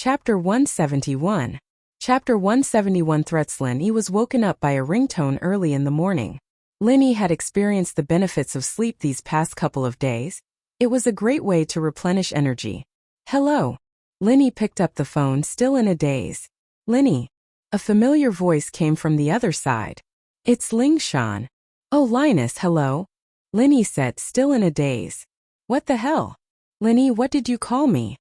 Chapter 171. Chapter 171 threats. Linny was woken up by a ringtone early in the morning. Linny had experienced the benefits of sleep these past couple of days. It was a great way to replenish energy. Hello. Linny picked up the phone, still in a daze. Linny. A familiar voice came from the other side. It's Lingshan. Oh, Linus, hello. Linny said, still in a daze. What the hell? Linny, what did you call me?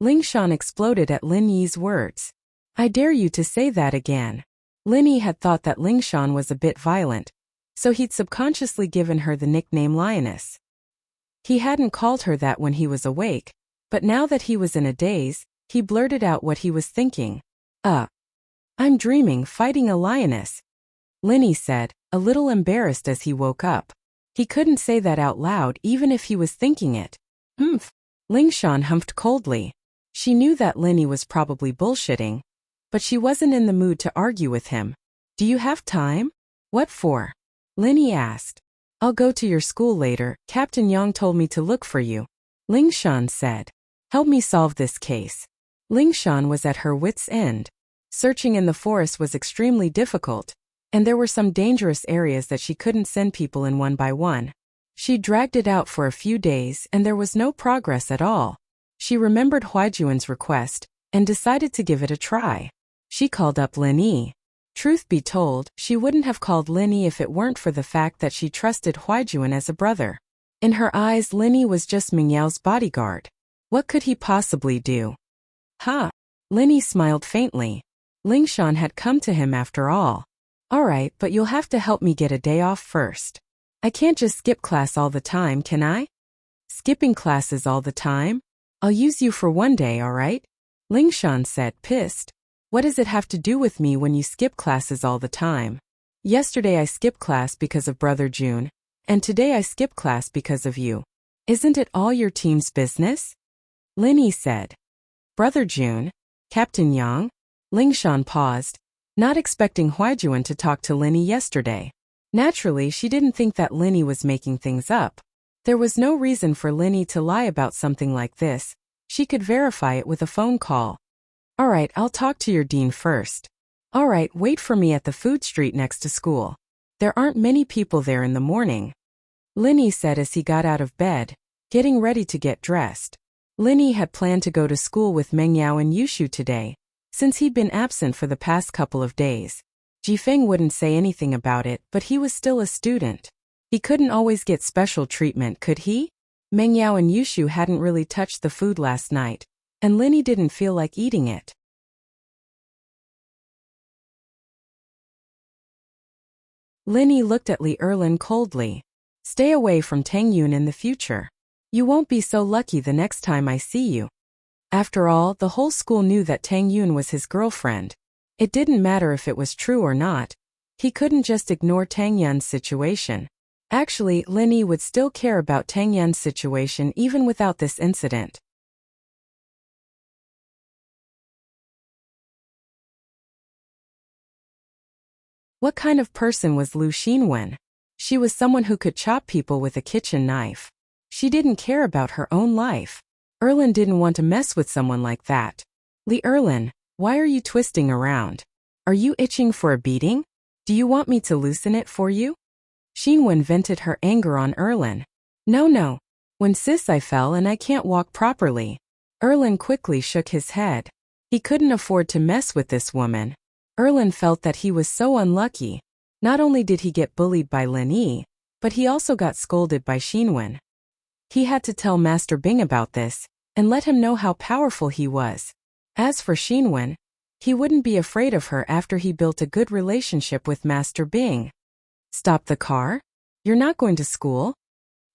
Lingshan exploded at Linny's words. I dare you to say that again. Linny had thought that Lingshan was a bit violent, so he'd subconsciously given her the nickname Lioness. He hadn't called her that when he was awake, but now that he was in a daze, he blurted out what he was thinking. I'm dreaming, fighting a lioness. Linny said, a little embarrassed as he woke up. He couldn't say that out loud even if he was thinking it. Humph. Lingshan humphed coldly. She knew that Linny was probably bullshitting, but she wasn't in the mood to argue with him. Do you have time? What for? Linny asked. I'll go to your school later. Captain Yang told me to look for you. Lingshan said. Help me solve this case. Lingshan was at her wits' end. Searching in the forest was extremely difficult, and there were some dangerous areas that she couldn't send people in one by one. She dragged it out for a few days and there was no progress at all. She remembered Huaijuan's request and decided to give it a try. She called up Linny. Truth be told, she wouldn't have called Linny if it weren't for the fact that she trusted Huaijuan as a brother. In her eyes, Linny was just Mingyao's bodyguard. What could he possibly do? Ha! Linny smiled faintly. Lingshan had come to him after all. Alright, but you'll have to help me get a day off first. I can't just skip class all the time, can I? Skipping classes all the time? I'll use you for one day, alright? Lingshan said, pissed. What does it have to do with me when you skip classes all the time? Yesterday I skipped class because of Brother June, and today I skipped class because of you. Isn't it all your team's business? Linny said. Brother June? Captain Yang? Lingshan paused, not expecting Huaijuan to talk to Linny yesterday. Naturally, she didn't think that Linny was making things up. There was no reason for Linny to lie about something like this. She could verify it with a phone call. Alright, I'll talk to your dean first. Alright, wait for me at the food street next to school. There aren't many people there in the morning. Linny said as he got out of bed, getting ready to get dressed. Linny had planned to go to school with Mengyao and Yushu today, since he'd been absent for the past couple of days. Jifeng wouldn't say anything about it, but he was still a student. He couldn't always get special treatment, could he? Mengyao and Yushu hadn't really touched the food last night, and Linny didn't feel like eating it. Linny looked at Li Erlin coldly. Stay away from Tang Yun in the future. You won't be so lucky the next time I see you. After all, the whole school knew that Tang Yun was his girlfriend. It didn't matter if it was true or not. He couldn't just ignore Tang Yun's situation. Actually, Linny would still care about Tang Yun's situation even without this incident. What kind of person was Lu Xinwen? She was someone who could chop people with a kitchen knife. She didn't care about her own life. Erlin didn't want to mess with someone like that. Li Erlin, why are you twisting around? Are you itching for a beating? Do you want me to loosen it for you? Xinwen vented her anger on Erlin. No. When sis I fell and I can't walk properly. Erlin quickly shook his head. He couldn't afford to mess with this woman. Erlin felt that he was so unlucky. Not only did he get bullied by Linny, but he also got scolded by Xinwen. He had to tell Master Bing about this, and let him know how powerful he was. As for Xinwen, he wouldn't be afraid of her after he built a good relationship with Master Bing. Stop the car? You're not going to school?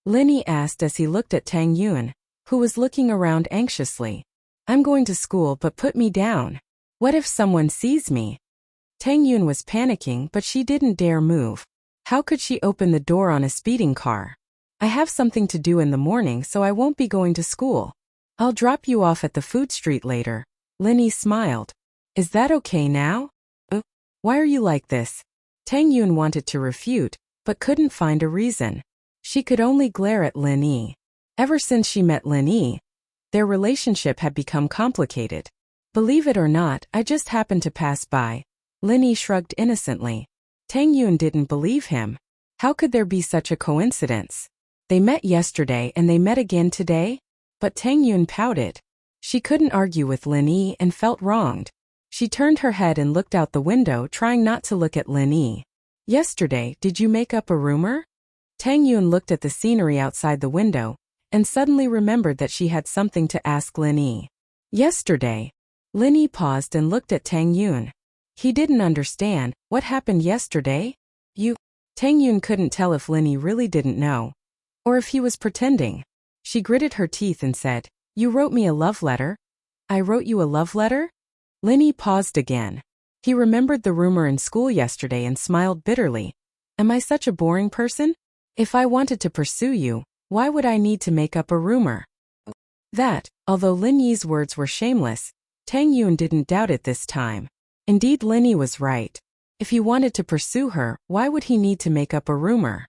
Linny asked as he looked at Tang Yun, who was looking around anxiously. I'm going to school, but put me down. What if someone sees me? Tang Yun was panicking, but she didn't dare move. How could she open the door on a speeding car? I have something to do in the morning, so I won't be going to school. I'll drop you off at the food street later. Linny smiled. Is that okay now? Why are you like this? Tang Yun wanted to refute, but couldn't find a reason. She could only glare at Linny. Ever since she met Linny, their relationship had become complicated. Believe it or not, I just happened to pass by. Lin Yi shrugged innocently. Tang Yun didn't believe him. How could there be such a coincidence? They met yesterday and they met again today? But Tang Yun pouted. She couldn't argue with Lin Yi and felt wronged. She turned her head and looked out the window, trying not to look at Lin Yi. Yesterday, did you make up a rumor? Tang Yun looked at the scenery outside the window and suddenly remembered that she had something to ask Lin Yi. Yesterday. Lin Yi paused and looked at Tang Yun. He didn't understand. What happened yesterday? Tang Yun couldn't tell if Lin Yi really didn't know, or if he was pretending. She gritted her teeth and said, You wrote me a love letter? I wrote you a love letter? Lin Yi paused again. He remembered the rumor in school yesterday and smiled bitterly. Am I such a boring person? If I wanted to pursue you, why would I need to make up a rumor? That, although Lin Yi's words were shameless, Tang Yun didn't doubt it this time. Indeed, Lin Yi was right. If he wanted to pursue her, why would he need to make up a rumor?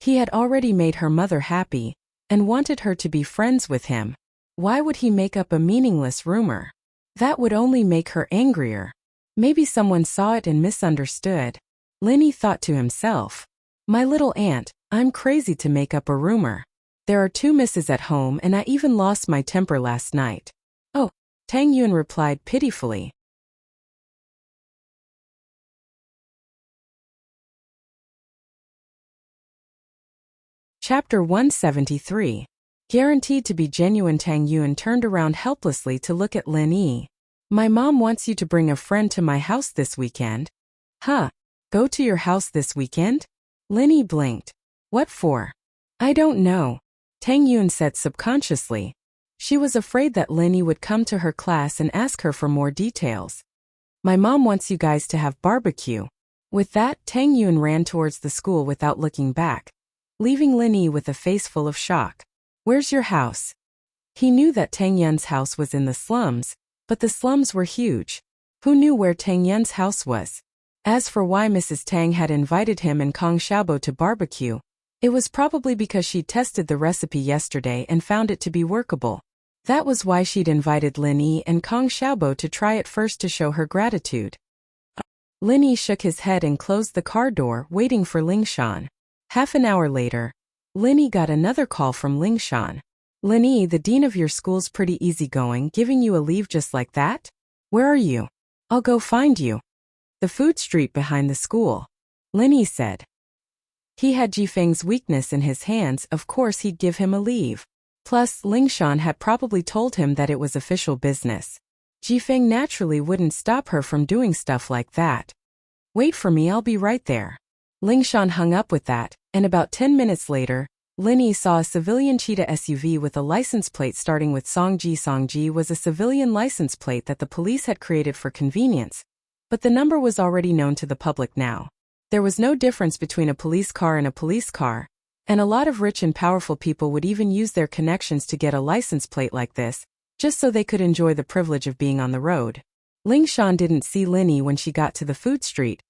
He had already made her mother happy and wanted her to be friends with him. Why would he make up a meaningless rumor? That would only make her angrier. Maybe someone saw it and misunderstood. Lin Yi thought to himself, My little aunt, I'm crazy to make up a rumor. There are 2 misses at home and I even lost my temper last night. Oh, Tang Yun replied pitifully. Chapter 173. Guaranteed to be genuine. Tang Yun turned around helplessly to look at Lin Yi. My mom wants you to bring a friend to my house this weekend. Huh? Go to your house this weekend? Lin Yi blinked. What for? I don't know. Tang Yun said subconsciously. She was afraid that Lin Yi would come to her class and ask her for more details. My mom wants you guys to have barbecue. With that, Tang Yun ran towards the school without looking back, leaving Lin Yi with a face full of shock. Where's your house? He knew that Tang Yun's house was in the slums, but the slums were huge. Who knew where Tang Yun's house was? As for why Mrs. Tang had invited him and Kong Xiaobo to barbecue, it was probably because she'd tested the recipe yesterday and found it to be workable. That was why she'd invited Lin Yi and Kong Xiaobo to try it first to show her gratitude. Lin Yi shook his head and closed the car door, waiting for Ling Shan. Half an hour later, Lin Yi got another call from Ling Shan. Lin Yi, the dean of your school's pretty easygoing, giving you a leave just like that? Where are you? I'll go find you. The food street behind the school. Lin Yi said. He had Jifeng's weakness in his hands, of course he'd give him a leave. Plus, Ling Shan had probably told him that it was official business. Jifeng naturally wouldn't stop her from doing stuff like that. Wait for me, I'll be right there. Ling Shan hung up with that, and about 10 minutes later, Lin Yi saw a civilian cheetah SUV with a license plate starting with Songji. Songji was a civilian license plate that the police had created for convenience, but the number was already known to the public now. There was no difference between a police car and a police car, and a lot of rich and powerful people would even use their connections to get a license plate like this, just so they could enjoy the privilege of being on the road. Ling Shan didn't see Lin Yi when she got to the food street,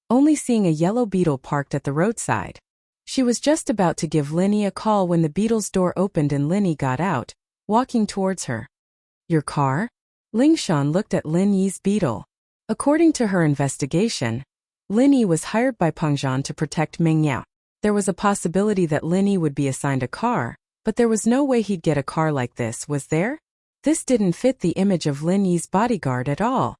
only seeing a yellow Beetle parked at the roadside. She was just about to give Lin Yi a call when the Beetle's door opened and Lin Yi got out, walking towards her. Your car? Ling Shan looked at Lin Yi's Beetle. According to her investigation, Lin Yi was hired by Peng Zhan to protect Ming Yao. There was a possibility that Lin Yi would be assigned a car, but there was no way he'd get a car like this, was there? This didn't fit the image of Lin Yi's bodyguard at all.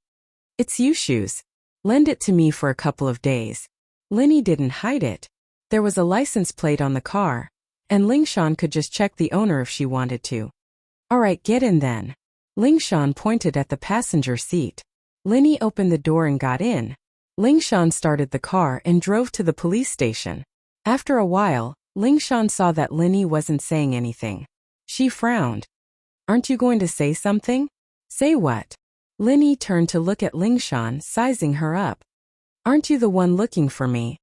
It's Yushu's. Lend it to me for a couple of days. Lin Yi didn't hide it. There was a license plate on the car, and Ling Shan could just check the owner if she wanted to. Alright, get in then. Ling Shan pointed at the passenger seat. Lin Yi opened the door and got in. Ling Shan started the car and drove to the police station. After a while, Ling Shan saw that Lin Yi wasn't saying anything. She frowned. Aren't you going to say something? Say what? Lin Yi turned to look at Ling Shan, sizing her up. Aren't you the one looking for me?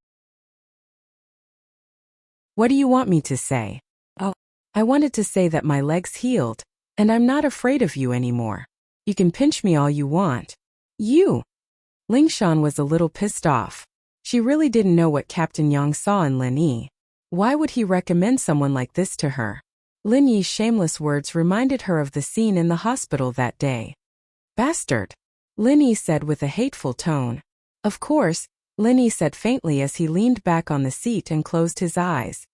What do you want me to say? Oh, I wanted to say that my leg's healed, and I'm not afraid of you anymore. You can pinch me all you want. You! Ling Shan was a little pissed off. She really didn't know what Captain Yang saw in Lin Yi. Why would he recommend someone like this to her? Lin Yi's shameless words reminded her of the scene in the hospital that day. Bastard! Linny said with a hateful tone. Of course, Linny said faintly as he leaned back on the seat and closed his eyes.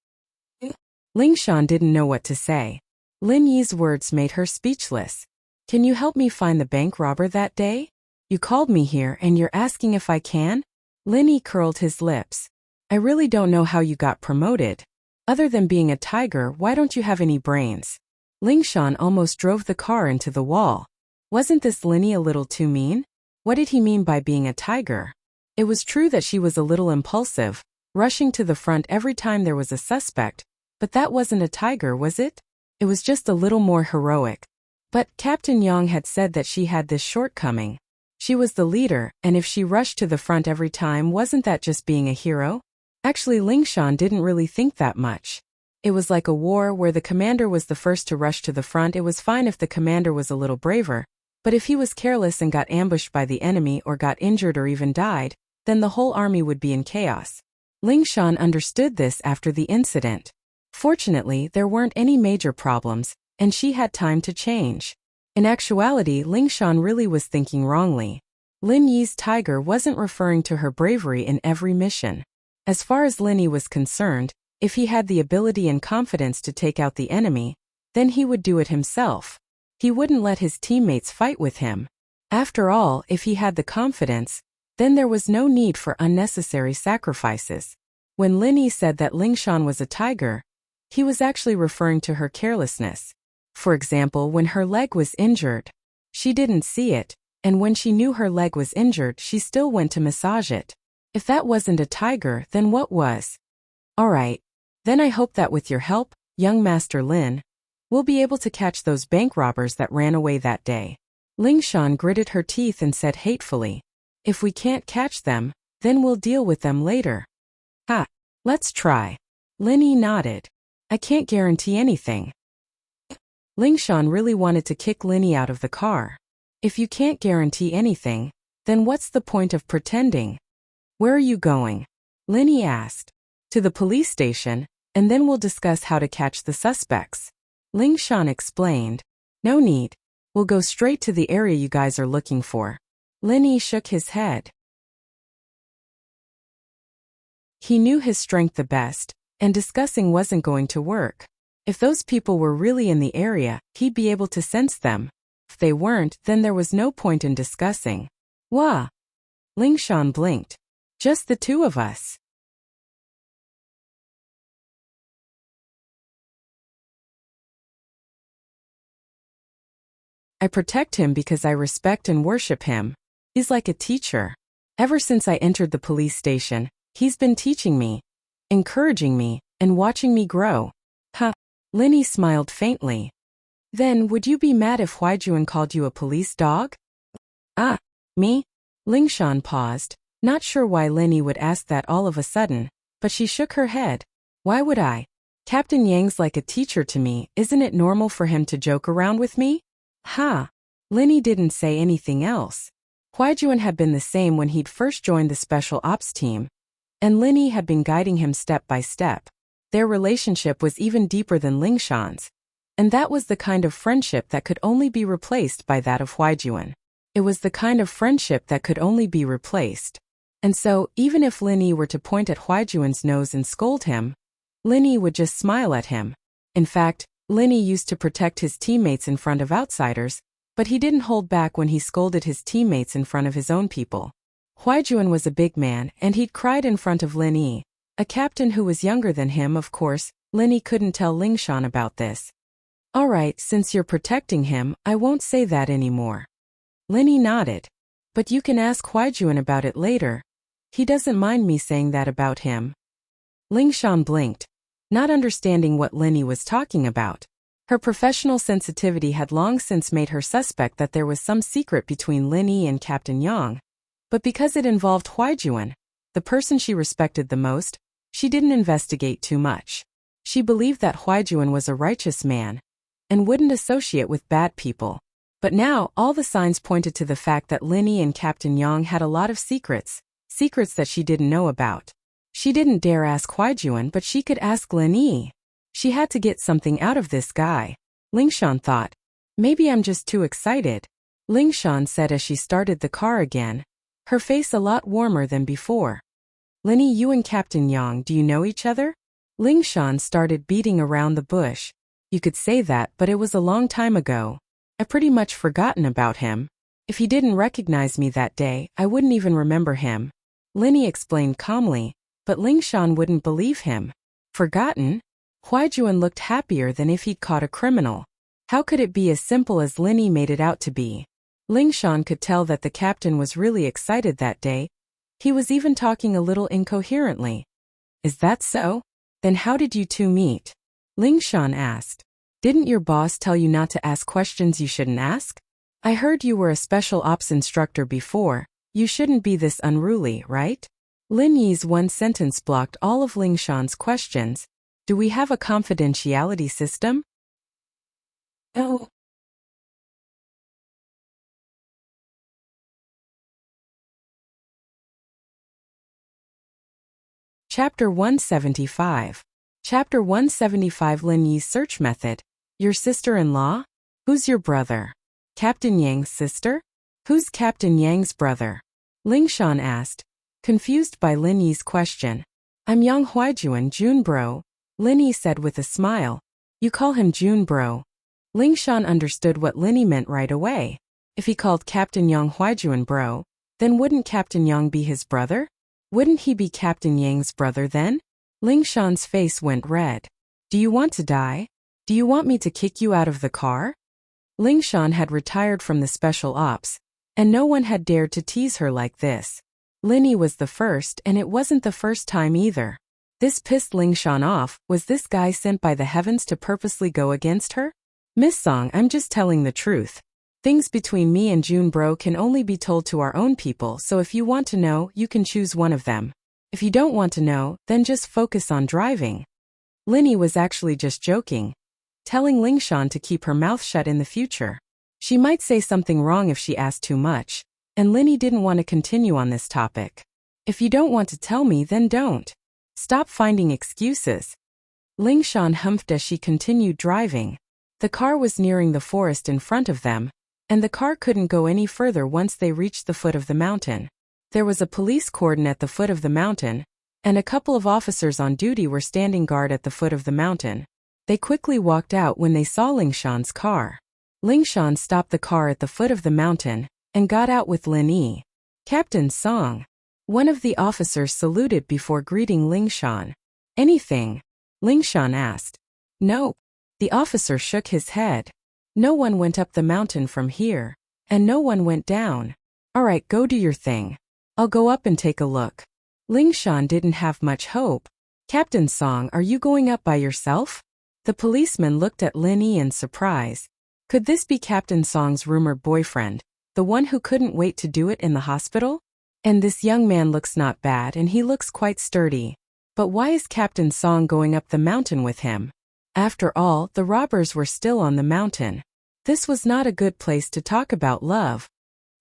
Lingshan didn't know what to say. Lin Yi's words made her speechless. Can you help me find the bank robber that day? You called me here and you're asking if I can? Lin Yi curled his lips. I really don't know how you got promoted. Other than being a tiger, why don't you have any brains? Lingshan almost drove the car into the wall. Wasn't this Lin Yi a little too mean? What did he mean by being a tiger? It was true that she was a little impulsive, rushing to the front every time there was a suspect, but that wasn't a tiger, was it? It was just a little more heroic. But Captain Yang had said that she had this shortcoming. She was the leader, and if she rushed to the front every time, wasn't that just being a hero? Actually, Lingshan didn't really think that much. It was like a war where the commander was the first to rush to the front. It was fine if the commander was a little braver, but if he was careless and got ambushed by the enemy or got injured or even died, then the whole army would be in chaos. Lingshan understood this after the incident. Fortunately, there weren't any major problems, and she had time to change. In actuality, Lingshan really was thinking wrongly. Lin Yi's tiger wasn't referring to her bravery in every mission. As far as Lin Yi was concerned, if he had the ability and confidence to take out the enemy, then he would do it himself. He wouldn't let his teammates fight with him. After all, if he had the confidence, then there was no need for unnecessary sacrifices. When Lin Yi said that Lingshan was a tiger, he was actually referring to her carelessness. For example, when her leg was injured, she didn't see it, and when she knew her leg was injured, she still went to massage it. If that wasn't a tiger, then what was? Alright, then I hope that with your help, young Master Lin, we'll be able to catch those bank robbers that ran away that day. Lingshan gritted her teeth and said hatefully, if we can't catch them, then we'll deal with them later. Ha, let's try. Lin Yi nodded. I can't guarantee anything. Lingshan really wanted to kick Lin Yi out of the car. If you can't guarantee anything, then what's the point of pretending? Where are you going? Lin Yi asked. To the police station, and then we'll discuss how to catch the suspects. Lingshan explained. No need. We'll go straight to the area you guys are looking for. Lin Yi shook his head. He knew his strength the best, and discussing wasn't going to work. If those people were really in the area, he'd be able to sense them. If they weren't, then there was no point in discussing. Wah! Lingshan blinked. Just the two of us. I protect him because I respect and worship him. He's like a teacher. Ever since I entered the police station, he's been teaching me, encouraging me, and watching me grow. Huh. Lin Yi smiled faintly. Then would you be mad if Huaijuan called you a police dog? Ah, me? Lingshan paused, not sure why Lin Yi would ask that all of a sudden, but she shook her head. Why would I? Captain Yang's like a teacher to me, isn't it normal for him to joke around with me? Ha! Lin Yi didn't say anything else. Huaijuan had been the same when he'd first joined the special ops team, and Lin Yi had been guiding him step by step. Their relationship was even deeper than Lingshan's, and that was the kind of friendship that could only be replaced by that of Huaijuan. It was the kind of friendship that could only be replaced. And so, even if Lin Yi were to point at Huaijuan's nose and scold him, Lin Yi would just smile at him. In fact, Lin Yi used to protect his teammates in front of outsiders, but he didn't hold back when he scolded his teammates in front of his own people. Huaijuan was a big man, and he'd cried in front of Lin Yi. A captain who was younger than him, of course. Lin Yi couldn't tell Lingshan about this. Alright, since you're protecting him, I won't say that anymore. Lin Yi nodded. But you can ask Huaijuan about it later. He doesn't mind me saying that about him. Lingshan blinked, not understanding what Lin Yi was talking about. Her professional sensitivity had long since made her suspect that there was some secret between Lin Yi and Captain Yang. But because it involved Huaijuan, the person she respected the most, she didn't investigate too much. She believed that Huaijuan was a righteous man and wouldn't associate with bad people. But now, all the signs pointed to the fact that Lin Yi and Captain Yang had a lot of secrets that she didn't know about. She didn't dare ask Huaijuan, but she could ask Lin Yi. She had to get something out of this guy. Lingshan thought, maybe I'm just too excited. Ling Shan said as she started the car again, her face a lot warmer than before. Linny, you and Captain Yang, do you know each other? Ling Shan started beating around the bush. You could say that, but it was a long time ago. I pretty much forgotten about him. If he didn't recognize me that day, I wouldn't even remember him. Linny explained calmly, but Ling Shan wouldn't believe him. Forgotten? Huaijuan looked happier than if he'd caught a criminal. How could it be as simple as Linny made it out to be? Ling Shan could tell that the captain was really excited that day. He was even talking a little incoherently. Is that so? Then how did you two meet? Ling Shan asked. Didn't your boss tell you not to ask questions you shouldn't ask? I heard you were a special ops instructor before. You shouldn't be this unruly, right? Lin Yi's one sentence blocked all of Ling Shan's questions. Do we have a confidentiality system? Oh. Chapter 175. Chapter 175. Lin Yi's search method. Your sister-in-law? Who's your brother? Captain Yang's sister? Who's Captain Yang's brother? Ling Shan asked, confused by Lin Yi's question. I'm Yang Huaijuan, Jun bro, Lin Yi said with a smile. You call him Jun bro. Ling Shan understood what Lin Yi meant right away. If he called Captain Yang Huaijuan bro, then wouldn't Captain Yang be his brother? Wouldn't he be Captain Yang's brother then? Ling Shan's face went red. Do you want to die? Do you want me to kick you out of the car? Ling Shan had retired from the special ops, and no one had dared to tease her like this. Lin Yi was the first, and it wasn't the first time either. This pissed Ling Shan off. Was this guy sent by the heavens to purposely go against her? Miss Song, I'm just telling the truth. Things between me and Jun bro can only be told to our own people, so if you want to know, you can choose one of them. If you don't want to know, then just focus on driving. Lin Yi was actually just joking, telling Ling Shan to keep her mouth shut in the future. She might say something wrong if she asked too much, and Lin Yi didn't want to continue on this topic. If you don't want to tell me, then don't. Stop finding excuses. Ling Shan humphed as she continued driving. The car was nearing the forest in front of them, and the car couldn't go any further once they reached the foot of the mountain. There was a police cordon at the foot of the mountain, and a couple of officers on duty were standing guard at the foot of the mountain. They quickly walked out when they saw Ling Shan's car. Ling Shan stopped the car at the foot of the mountain and got out with Lin Yi. Captain Song. One of the officers saluted before greeting Ling Shan. Anything? Ling Shan asked. No. The officer shook his head. No one went up the mountain from here, and no one went down. All right, go do your thing. I'll go up and take a look. Ling Shan didn't have much hope. Captain Song, are you going up by yourself? The policeman looked at Lin Yi in surprise. Could this be Captain Song's rumored boyfriend, the one who couldn't wait to do it in the hospital? And this young man looks not bad and he looks quite sturdy. But why is Captain Song going up the mountain with him? After all, the robbers were still on the mountain. This was not a good place to talk about love.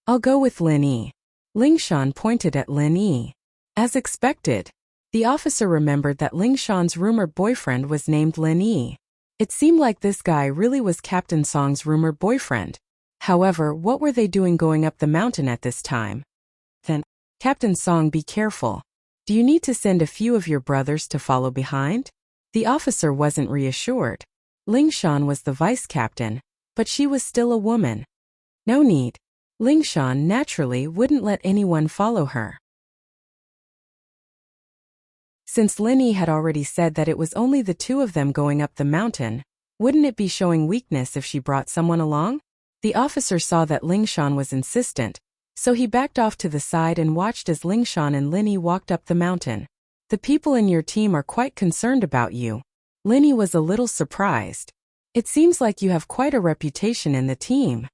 I'll go with Lin Yi. Ling Shan pointed at Lin Yi. As expected, the officer remembered that Ling Shan's rumored boyfriend was named Lin Yi. It seemed like this guy really was Captain Song's rumored boyfriend. However, what were they doing going up the mountain at this time? Then, Captain Song, be careful. Do you need to send a few of your brothers to follow behind? The officer wasn't reassured. Ling Shan was the vice captain, but she was still a woman. No need. Ling Shan naturally wouldn't let anyone follow her. Since Lin Yi had already said that it was only the two of them going up the mountain, wouldn't it be showing weakness if she brought someone along? The officer saw that Ling Shan was insistent, so he backed off to the side and watched as Ling Shan and Lin Yi walked up the mountain. The people in your team are quite concerned about you. Lin Yi was a little surprised. It seems like you have quite a reputation in the team.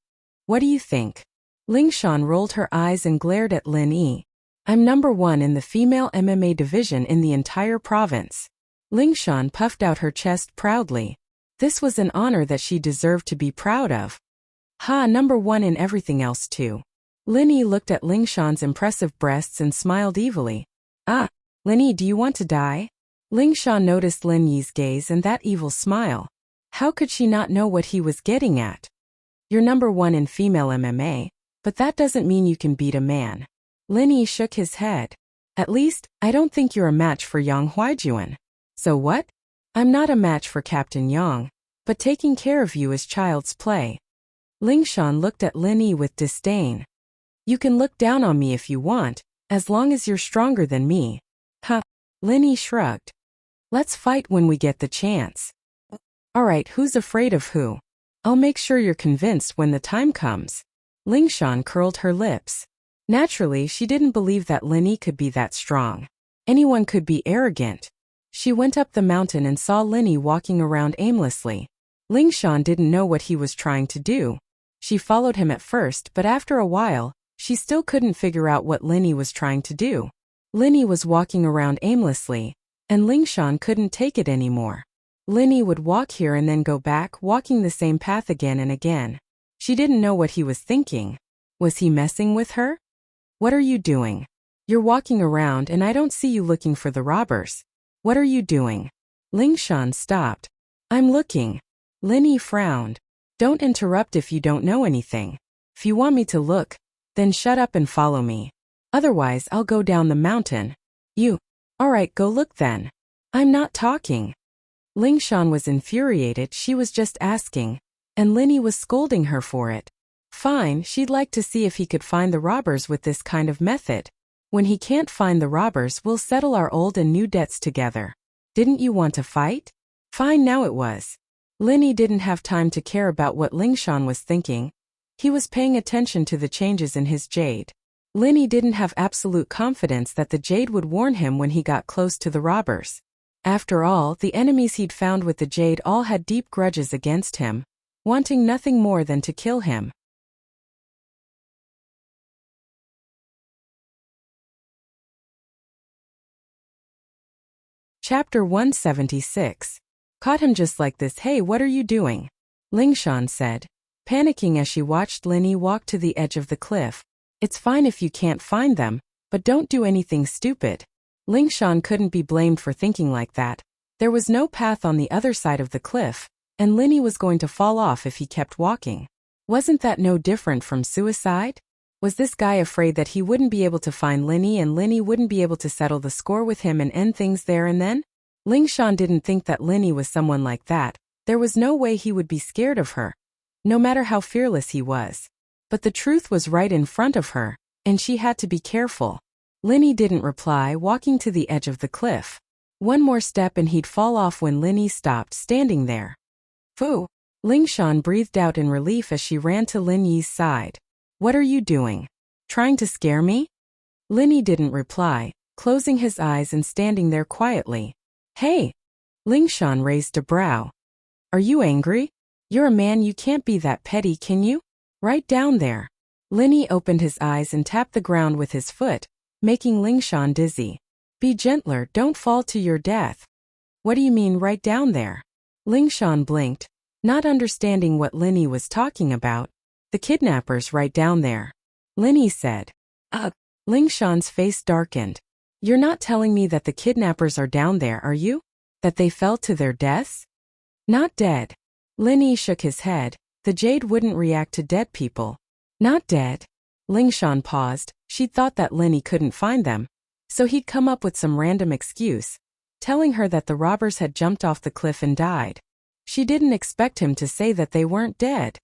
What do you think? Ling Shan rolled her eyes and glared at Lin Yi. I'm number 1 in the female MMA division in the entire province. Ling Shan puffed out her chest proudly. This was an honor that she deserved to be proud of. Ha, number 1 in everything else too. Lin Yi looked at Ling Shan's impressive breasts and smiled evilly. Ah, Lin Yi, do you want to die? Ling Shan noticed Lin Yi's gaze and that evil smile. How could she not know what he was getting at? You're #1 in female MMA, but that doesn't mean you can beat a man. Linny shook his head. At least, I don't think you're a match for Yang Huijuan. So what? I'm not a match for Captain Yang, but taking care of you is child's play. Lingshan looked at Linny with disdain. You can look down on me if you want, as long as you're stronger than me. Huh. Linny shrugged. Let's fight when we get the chance. Alright, who's afraid of who? I'll make sure you're convinced when the time comes. Lingshan curled her lips. Naturally, she didn't believe that Linny could be that strong. Anyone could be arrogant. She went up the mountain and saw Linny walking around aimlessly. Lingshan didn't know what he was trying to do. She followed him at first, but after a while, she still couldn't figure out what Linny was trying to do. Linny was walking around aimlessly, and Lingshan couldn't take it anymore. Linny would walk here and then go back, walking the same path again and again. She didn't know what he was thinking. Was he messing with her? What are you doing? You're walking around and I don't see you looking for the robbers. What are you doing? Lingshan stopped. I'm looking. Linny frowned. Don't interrupt if you don't know anything. If you want me to look, then shut up and follow me. Otherwise, I'll go down the mountain. Alright, go look then. I'm not talking. Lingshan was infuriated. She was just asking, and Linny was scolding her for it. Fine, she'd like to see if he could find the robbers with this kind of method. When he can't find the robbers, we'll settle our old and new debts together. Didn't you want to fight? Fine, now it was. Linny didn't have time to care about what Lingshan was thinking. He was paying attention to the changes in his jade. Linny didn't have absolute confidence that the jade would warn him when he got close to the robbers. After all, the enemies he'd found with the jade all had deep grudges against him, wanting nothing more than to kill him. Chapter 176. Caught him just like this. Hey, what are you doing? Lingshan said, panicking as she watched Linny walk to the edge of the cliff. It's fine if you can't find them, but don't do anything stupid. Lingshan couldn't be blamed for thinking like that. There was no path on the other side of the cliff, and Linny was going to fall off if he kept walking. Wasn't that no different from suicide? Was this guy afraid that he wouldn't be able to find Linny and Linny wouldn't be able to settle the score with him and end things there and then? Lingshan didn't think that Linny was someone like that. There was no way he would be scared of her, no matter how fearless he was. But the truth was right in front of her, and she had to be careful. Linny didn't reply, walking to the edge of the cliff. One more step and he'd fall off when Linny stopped standing there. Phew! Lingshan breathed out in relief as she ran to Lin Yi's side. What are you doing? Trying to scare me? Linny didn't reply, closing his eyes and standing there quietly. Hey! Lingshan raised a brow. Are you angry? You're a man, you can't be that petty, can you? Right down there. Linny opened his eyes and tapped the ground with his foot, making Lingshan dizzy. Be gentler, don't fall to your death. What do you mean right down there? Lingshan blinked, not understanding what Linny was talking about. The kidnappers right down there. Linny said. Ugh. Lingshan's face darkened. You're not telling me that the kidnappers are down there, are you? That they fell to their deaths? Not dead. Linny shook his head. The jade wouldn't react to dead people. Not dead. Lingshan paused. She'd thought that Linny couldn't find them, so he'd come up with some random excuse, telling her that the robbers had jumped off the cliff and died. She didn't expect him to say that they weren't dead.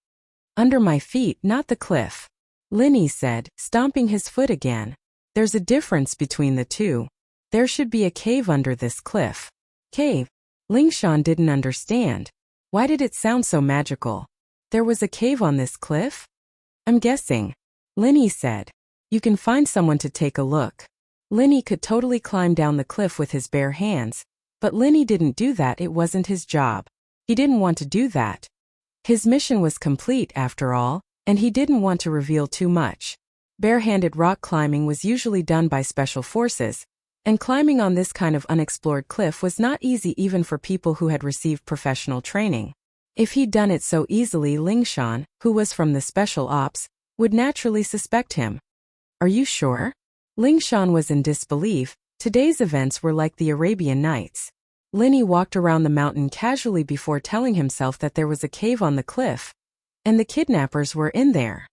Under my feet, not the cliff. Linny said, stomping his foot again. There's a difference between the two. There should be a cave under this cliff. Cave? Lingshan didn't understand. Why did it sound so magical? There was a cave on this cliff? I'm guessing. Linny said. You can find someone to take a look. Linny could totally climb down the cliff with his bare hands, but Linny didn't do that. It wasn't his job. He didn't want to do that. His mission was complete after all, and he didn't want to reveal too much. Barehanded rock climbing was usually done by special forces, and climbing on this kind of unexplored cliff was not easy even for people who had received professional training. If he'd done it so easily, Lingshan, who was from the special ops, would naturally suspect him. Are you sure? Lingshan was in disbelief. Today's events were like the Arabian Nights. Linny walked around the mountain casually before telling himself that there was a cave on the cliff. and the kidnappers were in there.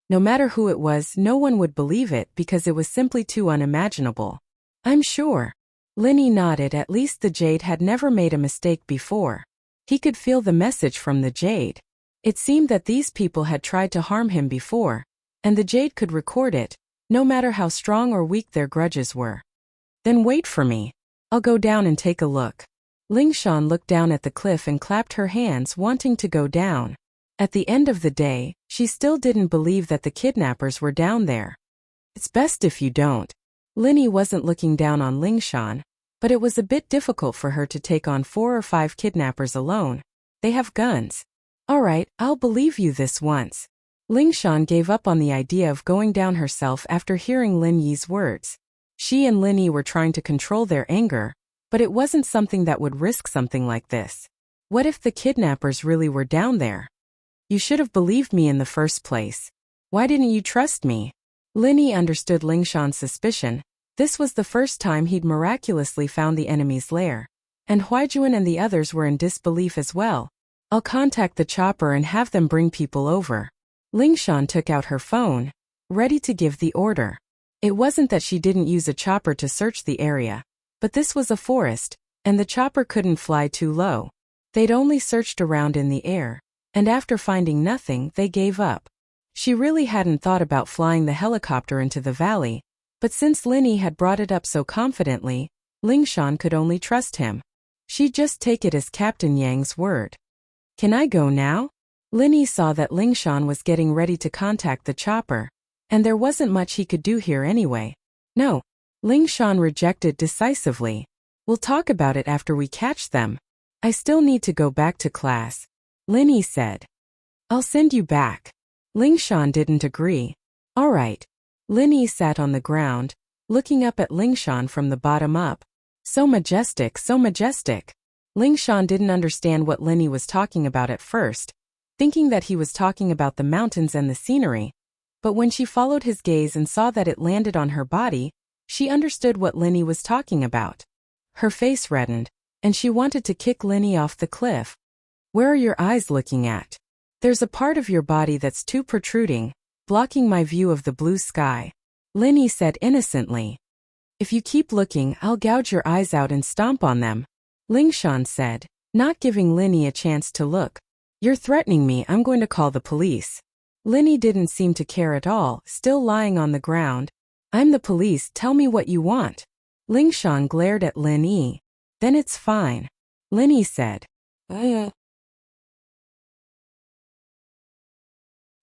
No matter who it was, no one would believe it because it was simply too unimaginable. I'm sure. Linny nodded. At least the jade had never made a mistake before. He could feel the message from the jade. It seemed that these people had tried to harm him before, and the jade could record it, no matter how strong or weak their grudges were. Then wait for me. I'll go down and take a look. Lingshan looked down at the cliff and clapped her hands, wanting to go down. At the end of the day, she still didn't believe that the kidnappers were down there. It's best if you don't. Linny wasn't looking down on Lingshan, but it was a bit difficult for her to take on 4 or 5 kidnappers alone. They have guns. All right, I'll believe you this once. Lingshan gave up on the idea of going down herself after hearing Lin Yi's words. She and Linny were trying to control their anger, but it wasn't something that would risk something like this. What if the kidnappers really were down there? You should have believed me in the first place. Why didn't you trust me? Linny understood Lingshan's suspicion. This was the first time he'd miraculously found the enemy's lair. And Huaijuan and the others were in disbelief as well. I'll contact the chopper and have them bring people over. Lingshan took out her phone, ready to give the order. It wasn't that she didn't use a chopper to search the area, but this was a forest, and the chopper couldn't fly too low. They'd only searched around in the air, and after finding nothing, they gave up. She really hadn't thought about flying the helicopter into the valley, but since Linny had brought it up so confidently, Lingshan could only trust him. She'd just take it as Captain Yang's word. Can I go now? Linny saw that Lingshan was getting ready to contact the chopper, and there wasn't much he could do here anyway. No. Lingshan rejected decisively. We'll talk about it after we catch them. I still need to go back to class. Linny said. I'll send you back. Lingshan didn't agree. All right. Linny sat on the ground, looking up at Lingshan from the bottom up. So majestic, so majestic. Lingshan didn't understand what Linny was talking about at first, thinking that he was talking about the mountains and the scenery. But when she followed his gaze and saw that it landed on her body, she understood what Linny was talking about. Her face reddened, and she wanted to kick Linny off the cliff. Where are your eyes looking at? There's a part of your body that's too protruding, blocking my view of the blue sky. Linny said innocently. If you keep looking, I'll gouge your eyes out and stomp on them. Lingshan said, not giving Linny a chance to look. You're threatening me. I'm going to call the police. Linny didn't seem to care at all, still lying on the ground. I'm the police. Tell me what you want. Lingshan glared at Linny. Then it's fine. Linny said.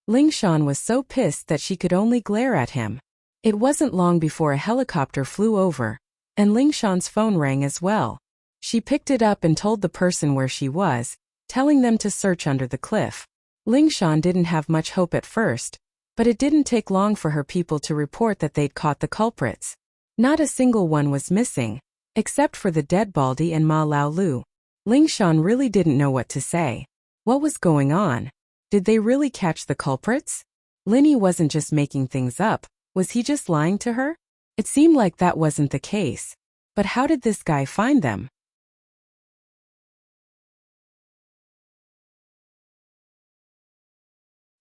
Lingshan was so pissed that she could only glare at him. It wasn't long before a helicopter flew over, and Lingshan's phone rang as well. She picked it up and told the person where she was, telling them to search under the cliff. Lingshan didn't have much hope at first, but it didn't take long for her people to report that they'd caught the culprits. Not a single one was missing, except for the dead Baldy and Ma Lao Lu. Lingshan really didn't know what to say. What was going on? Did they really catch the culprits? Linny wasn't just making things up. Was he just lying to her? It seemed like that wasn't the case. But how did this guy find them?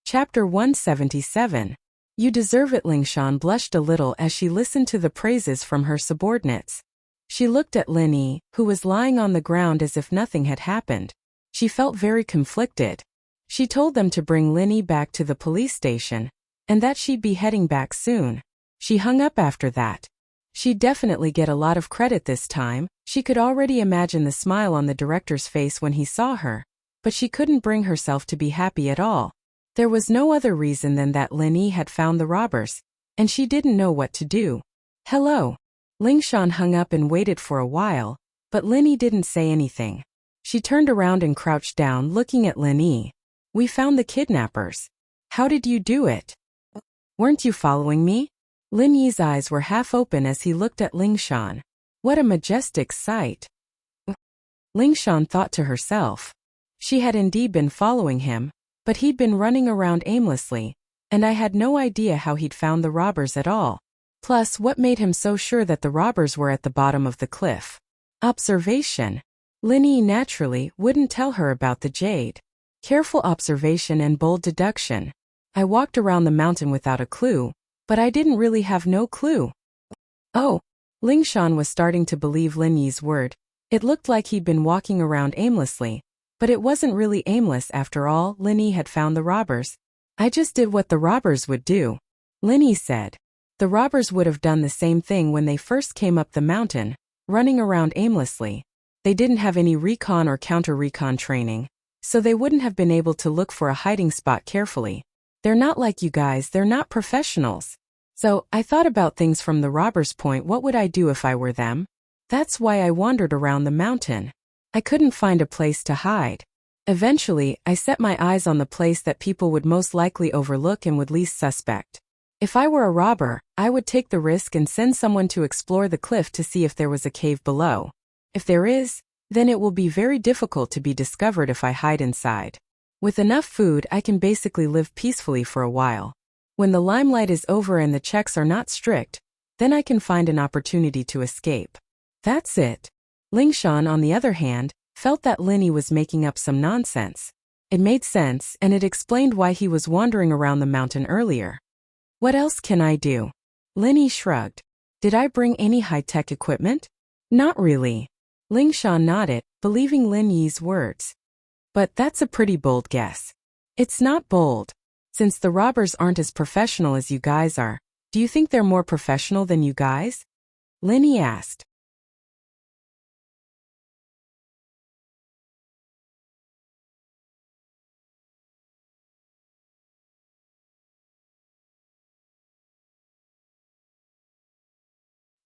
Chapter 177. You deserve it. Lingshan blushed a little as she listened to the praises from her subordinates. She looked at Linny, who was lying on the ground as if nothing had happened. She felt very conflicted. She told them to bring Linny back to the police station, and that she'd be heading back soon. She hung up after that. She'd definitely get a lot of credit this time. She could already imagine the smile on the director's face when he saw her, but she couldn't bring herself to be happy at all. There was no other reason than that Linny had found the robbers, and she didn't know what to do. Hello. Lingshan hung up and waited for a while, but Linny didn't say anything. She turned around and crouched down, looking at Linny. We found the kidnappers. How did you do it? Weren't you following me? Linny's eyes were half open as he looked at Lingshan. What a majestic sight. Lingshan thought to herself. She had indeed been following him, but he'd been running around aimlessly, and I had no idea how he'd found the robbers at all. Plus, what made him so sure that the robbers were at the bottom of the cliff? Observation. Linny naturally wouldn't tell her about the jade. Careful observation and bold deduction. I walked around the mountain without a clue, but I didn't really have no clue. Oh, Lingshan was starting to believe Lin Yi's word. It looked like he'd been walking around aimlessly, but it wasn't really aimless after all. Lin Yi had found the robbers. I just did what the robbers would do, Lin Yi said. The robbers would have done the same thing when they first came up the mountain, running around aimlessly. They didn't have any recon or counter-recon training, so they wouldn't have been able to look for a hiding spot carefully. They're not like you guys, they're not professionals. So, I thought about things from the robbers' point. What would I do if I were them? That's why I wandered around the mountain. I couldn't find a place to hide. Eventually, I set my eyes on the place that people would most likely overlook and would least suspect. If I were a robber, I would take the risk and send someone to explore the cliff to see if there was a cave below. If there is, then it will be very difficult to be discovered if I hide inside. With enough food, I can basically live peacefully for a while. When the limelight is over and the checks are not strict, then I can find an opportunity to escape. That's it. Lingshan, on the other hand, felt that Lin Yi was making up some nonsense. It made sense, and it explained why he was wandering around the mountain earlier. What else can I do? Lin Yi shrugged. Did I bring any high-tech equipment? Not really. Lingshan nodded, believing Lin Yi's words. But that's a pretty bold guess. It's not bold. Since the robbers aren't as professional as you guys are, do you think they're more professional than you guys? Lin Yi asked.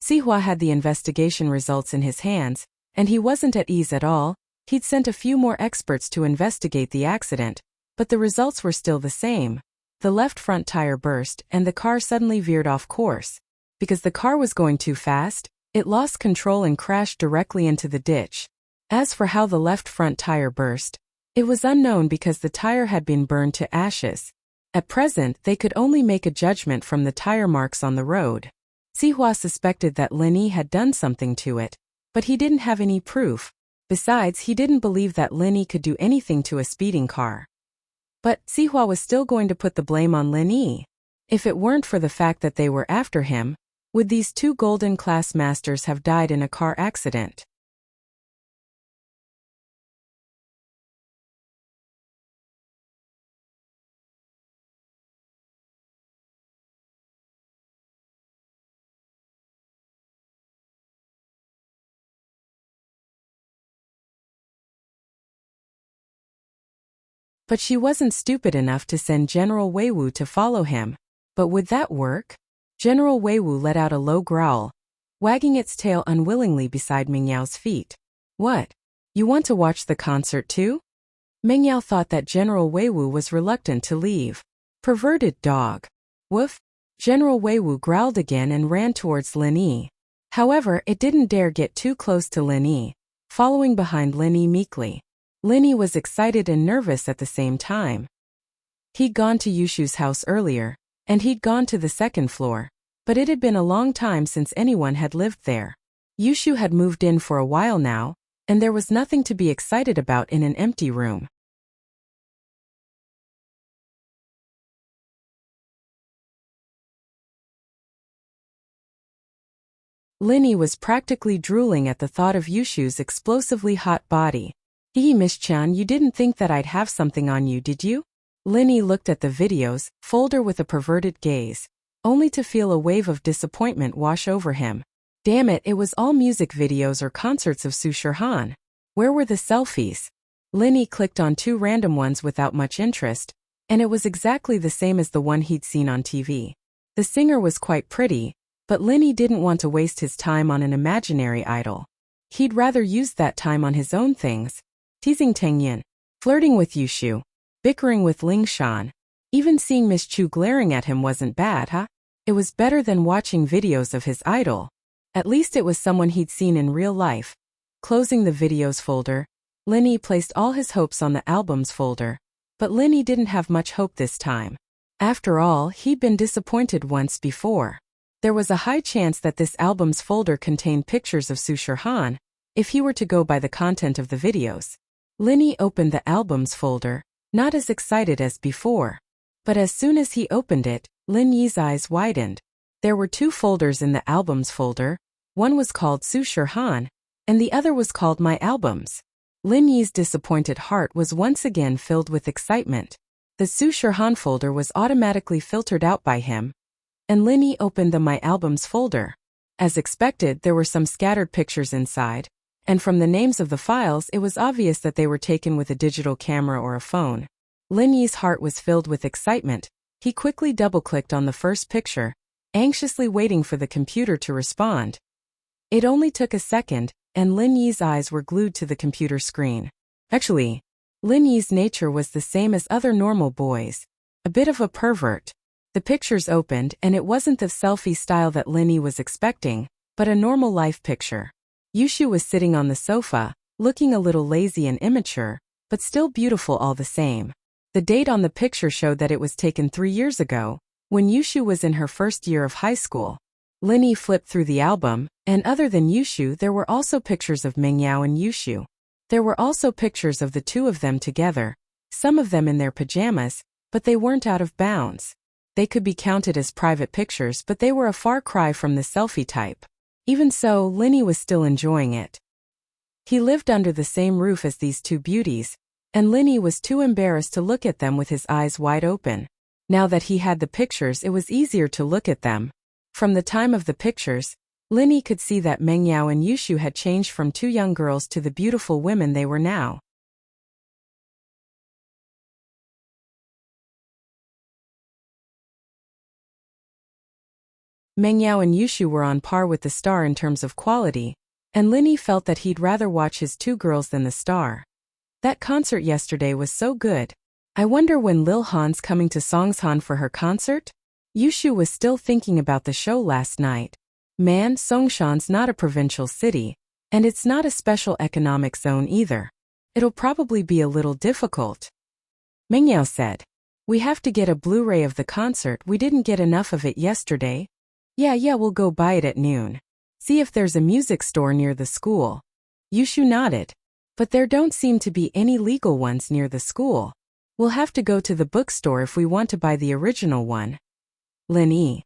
Sihua had the investigation results in his hands, and he wasn't at ease at all. He'd sent a few more experts to investigate the accident, but the results were still the same. The left front tire burst and the car suddenly veered off course. Because the car was going too fast, it lost control and crashed directly into the ditch. As for how the left front tire burst, it was unknown because the tire had been burned to ashes. At present, they could only make a judgment from the tire marks on the road. Sihua suspected that Lin Yi had done something to it, but he didn't have any proof. Besides, he didn't believe that Lin Yi could do anything to a speeding car. But Sihua was still going to put the blame on Lin Yi. If it weren't for the fact that they were after him, would these two golden class masters have died in a car accident? But she wasn't stupid enough to send General Weiwu to follow him. But would that work? General Weiwu let out a low growl, wagging its tail unwillingly beside Mingyao's feet. What? You want to watch the concert too? Mingyao thought that General Weiwu was reluctant to leave. Perverted dog. Woof. General Weiwu growled again and ran towards Lin Yi. However, it didn't dare get too close to Lin Yi, following behind Lin Yi meekly. Lin Yi was excited and nervous at the same time. He'd gone to Yushu's house earlier, and he'd gone to the second floor, but it had been a long time since anyone had lived there. Yushu had moved in for a while now, and there was nothing to be excited about in an empty room. Lin Yi was practically drooling at the thought of Yushu's explosively hot body. Miss Chan, you didn't think that I'd have something on you, did you? Lin Yi looked at the videos folder with a perverted gaze, only to feel a wave of disappointment wash over him. Damn it, it was all music videos or concerts of Su Shirhan. Where were the selfies? Lin Yi clicked on two random ones without much interest, and it was exactly the same as the one he'd seen on TV. The singer was quite pretty, but Lin Yi didn't want to waste his time on an imaginary idol. He'd rather use that time on his own things. Teasing Teng Yin, flirting with Yushu, bickering with Lingshan. Even seeing Miss Chu glaring at him wasn't bad, huh? It was better than watching videos of his idol. At least it was someone he'd seen in real life. Closing the videos folder, Lin Yi placed all his hopes on the albums folder. But Lin Yi didn't have much hope this time. After all, he'd been disappointed once before. There was a high chance that this albums folder contained pictures of Su Shirhan. if he were to go by the content of the videos. Linny opened the albums folder, not as excited as before. But as soon as he opened it, Lin Yi's eyes widened. There were two folders in the albums folder. One was called Su Han, and the other was called My Albums. Lin Yi's disappointed heart was once again filled with excitement. The Su Han folder was automatically filtered out by him, and Lin Yi opened the My Albums folder. As expected, there were some scattered pictures inside, and from the names of the files it was obvious that they were taken with a digital camera or a phone. Lin Yi's heart was filled with excitement. He quickly double-clicked on the first picture, anxiously waiting for the computer to respond. It only took a second, and Lin Yi's eyes were glued to the computer screen. Actually, Lin Yi's nature was the same as other normal boys, a bit of a pervert. The pictures opened, and it wasn't the selfie style that Lin Yi was expecting, but a normal life picture. Yushu was sitting on the sofa, looking a little lazy and immature, but still beautiful all the same. The date on the picture showed that it was taken 3 years ago, when Yushu was in her first year of high school. Lin Yi flipped through the album, and other than Yushu there were also pictures of Mingyao and Yushu. There were also pictures of the two of them together, some of them in their pajamas, but they weren't out of bounds. They could be counted as private pictures, but they were a far cry from the selfie type. Even so, Lin Yi was still enjoying it. He lived under the same roof as these two beauties, and Lin Yi was too embarrassed to look at them with his eyes wide open. Now that he had the pictures, it was easier to look at them. From the time of the pictures, Lin Yi could see that Mingyao and Yushu had changed from two young girls to the beautiful women they were now. Mingyao and Yushu were on par with the star in terms of quality, and Lin Yi felt that he'd rather watch his two girls than the star. That concert yesterday was so good. I wonder when Lil Han's coming to Songshan for her concert? Yushu was still thinking about the show last night. Man, Songshan's not a provincial city, and it's not a special economic zone either. It'll probably be a little difficult. Mingyao said, "We have to get a Blu-ray of the concert. We didn't get enough of it yesterday." Yeah, we'll go buy it at noon. See if there's a music store near the school." Yushu nodded. "But there don't seem to be any legal ones near the school. We'll have to go to the bookstore if we want to buy the original one." Lin Yi.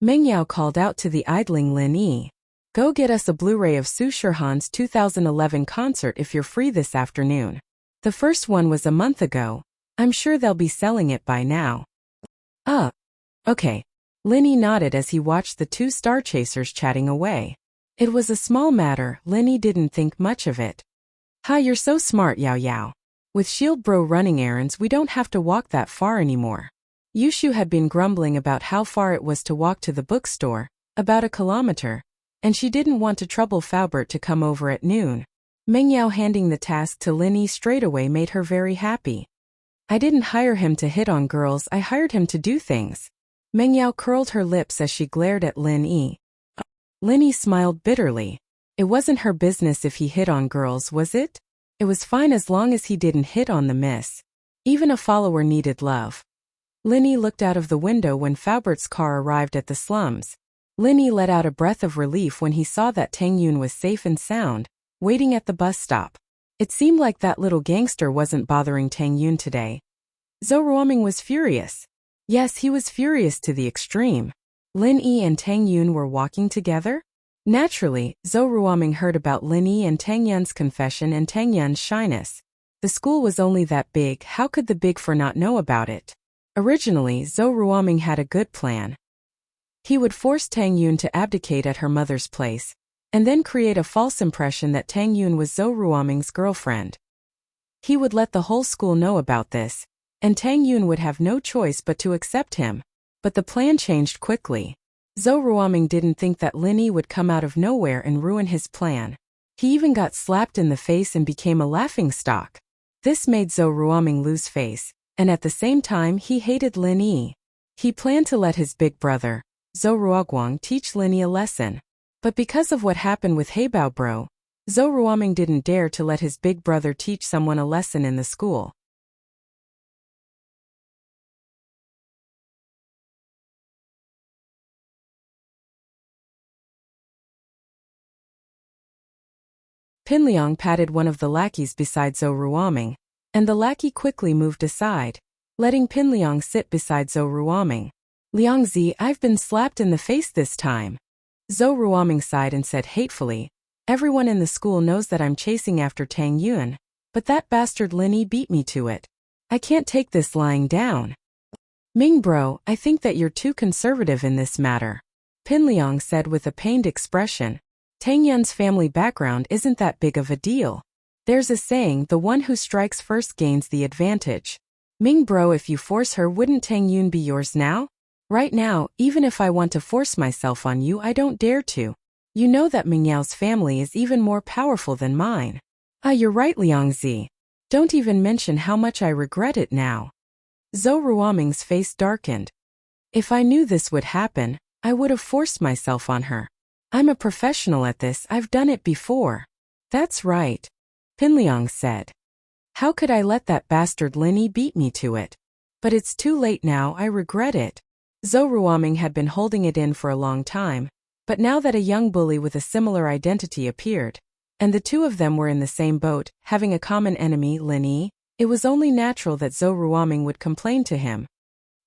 Mingyao called out to the idling Lin Yi. "Go get us a Blu-ray of Su Han's 2011 concert if you're free this afternoon. The first one was a month ago. I'm sure they'll be selling it by now." Okay. Lin Yi nodded as he watched the two star chasers chatting away. It was a small matter. Lin Yi didn't think much of it. "Ha, you're so smart, Yao Yao. With Shield Bro running errands, we don't have to walk that far anymore." Yushu had been grumbling about how far it was to walk to the bookstore, about 1 kilometer, and she didn't want to trouble Faubert to come over at noon. Mingyao handing the task to Lin Yi straight away made her very happy. "I didn't hire him to hit on girls, I hired him to do things." Mingyao curled her lips as she glared at Lin Yi. Lin Yi smiled bitterly. It wasn't her business if he hit on girls, was it? It was fine as long as he didn't hit on the miss. Even a follower needed love. Lin Yi looked out of the window when Faubert's car arrived at the slums. Lin Yi let out a breath of relief when he saw that Tang Yun was safe and sound, waiting at the bus stop. It seemed like that little gangster wasn't bothering Tang Yun today. Zhou Ruoming was furious. Yes, he was furious to the extreme. Lin Yi and Tang Yun were walking together? Naturally, Zhou Ruoming heard about Lin Yi and Tang Yun's confession and Tang Yun's shyness. The school was only that big, how could the Big Four not know about it? Originally, Zhou Ruoming had a good plan. He would force Tang Yun to abdicate at her mother's place, and then create a false impression that Tang Yun was Zhou Ruoming's girlfriend. He would let the whole school know about this, and Tang Yun would have no choice but to accept him. But the plan changed quickly. Zhou Ruoming didn't think that Lin Yi would come out of nowhere and ruin his plan. He even got slapped in the face and became a laughingstock. This made Zhou Ruoming lose face, and at the same time he hated Lin Yi. He planned to let his big brother, Zhou Ruoguang, teach Lin Yi a lesson. But because of what happened with Heibao Bro, Zhou Ruoming didn't dare to let his big brother teach someone a lesson in the school. Pinliang patted one of the lackeys beside Zhou Ruoming, and the lackey quickly moved aside, letting Pinliang sit beside Zhou Ruoming. Liangzi, I've been slapped in the face this time. Zhou Ruoming sighed and said hatefully, everyone in the school knows that I'm chasing after Tang Yun, but that bastard Linny beat me to it. I can't take this lying down. Ming bro, I think that you're too conservative in this matter. Pinliang said with a pained expression. Tang Yun's family background isn't that big of a deal. There's a saying, the one who strikes first gains the advantage. Ming bro, if you force her, wouldn't Tang Yun be yours now? Right now, even if I want to force myself on you, I don't dare to. You know that Ming Yao's family is even more powerful than mine. Ah, you're right, Liangzi. Don't even mention how much I regret it now. Zhou Ruoming's face darkened. If I knew this would happen, I would have forced myself on her. I'm a professional at this, I've done it before. That's right. Pinliang said. How could I let that bastard Linny beat me to it? But it's too late now, I regret it. Zhou Ruoming had been holding it in for a long time, but now that a young bully with a similar identity appeared, and the two of them were in the same boat, having a common enemy, Linny, it was only natural that Zhou Ruoming would complain to him.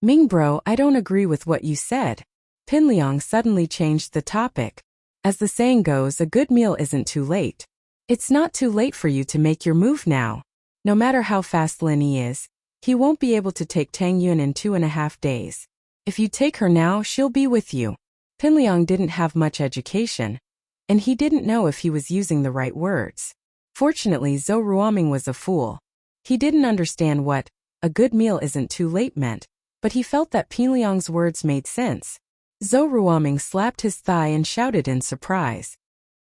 Ming bro, I don't agree with what you said. Pinliang suddenly changed the topic. As the saying goes, a good meal isn't too late. It's not too late for you to make your move now. No matter how fast Linny is, he won't be able to take Tang Yun in 2.5 days. If you take her now, she'll be with you. Pinliang didn't have much education, and he didn't know if he was using the right words. Fortunately, Zhou Ruoming was a fool. He didn't understand what a good meal isn't too late meant, but he felt that Pinliang's words made sense. Zhou Ruoming slapped his thigh and shouted in surprise.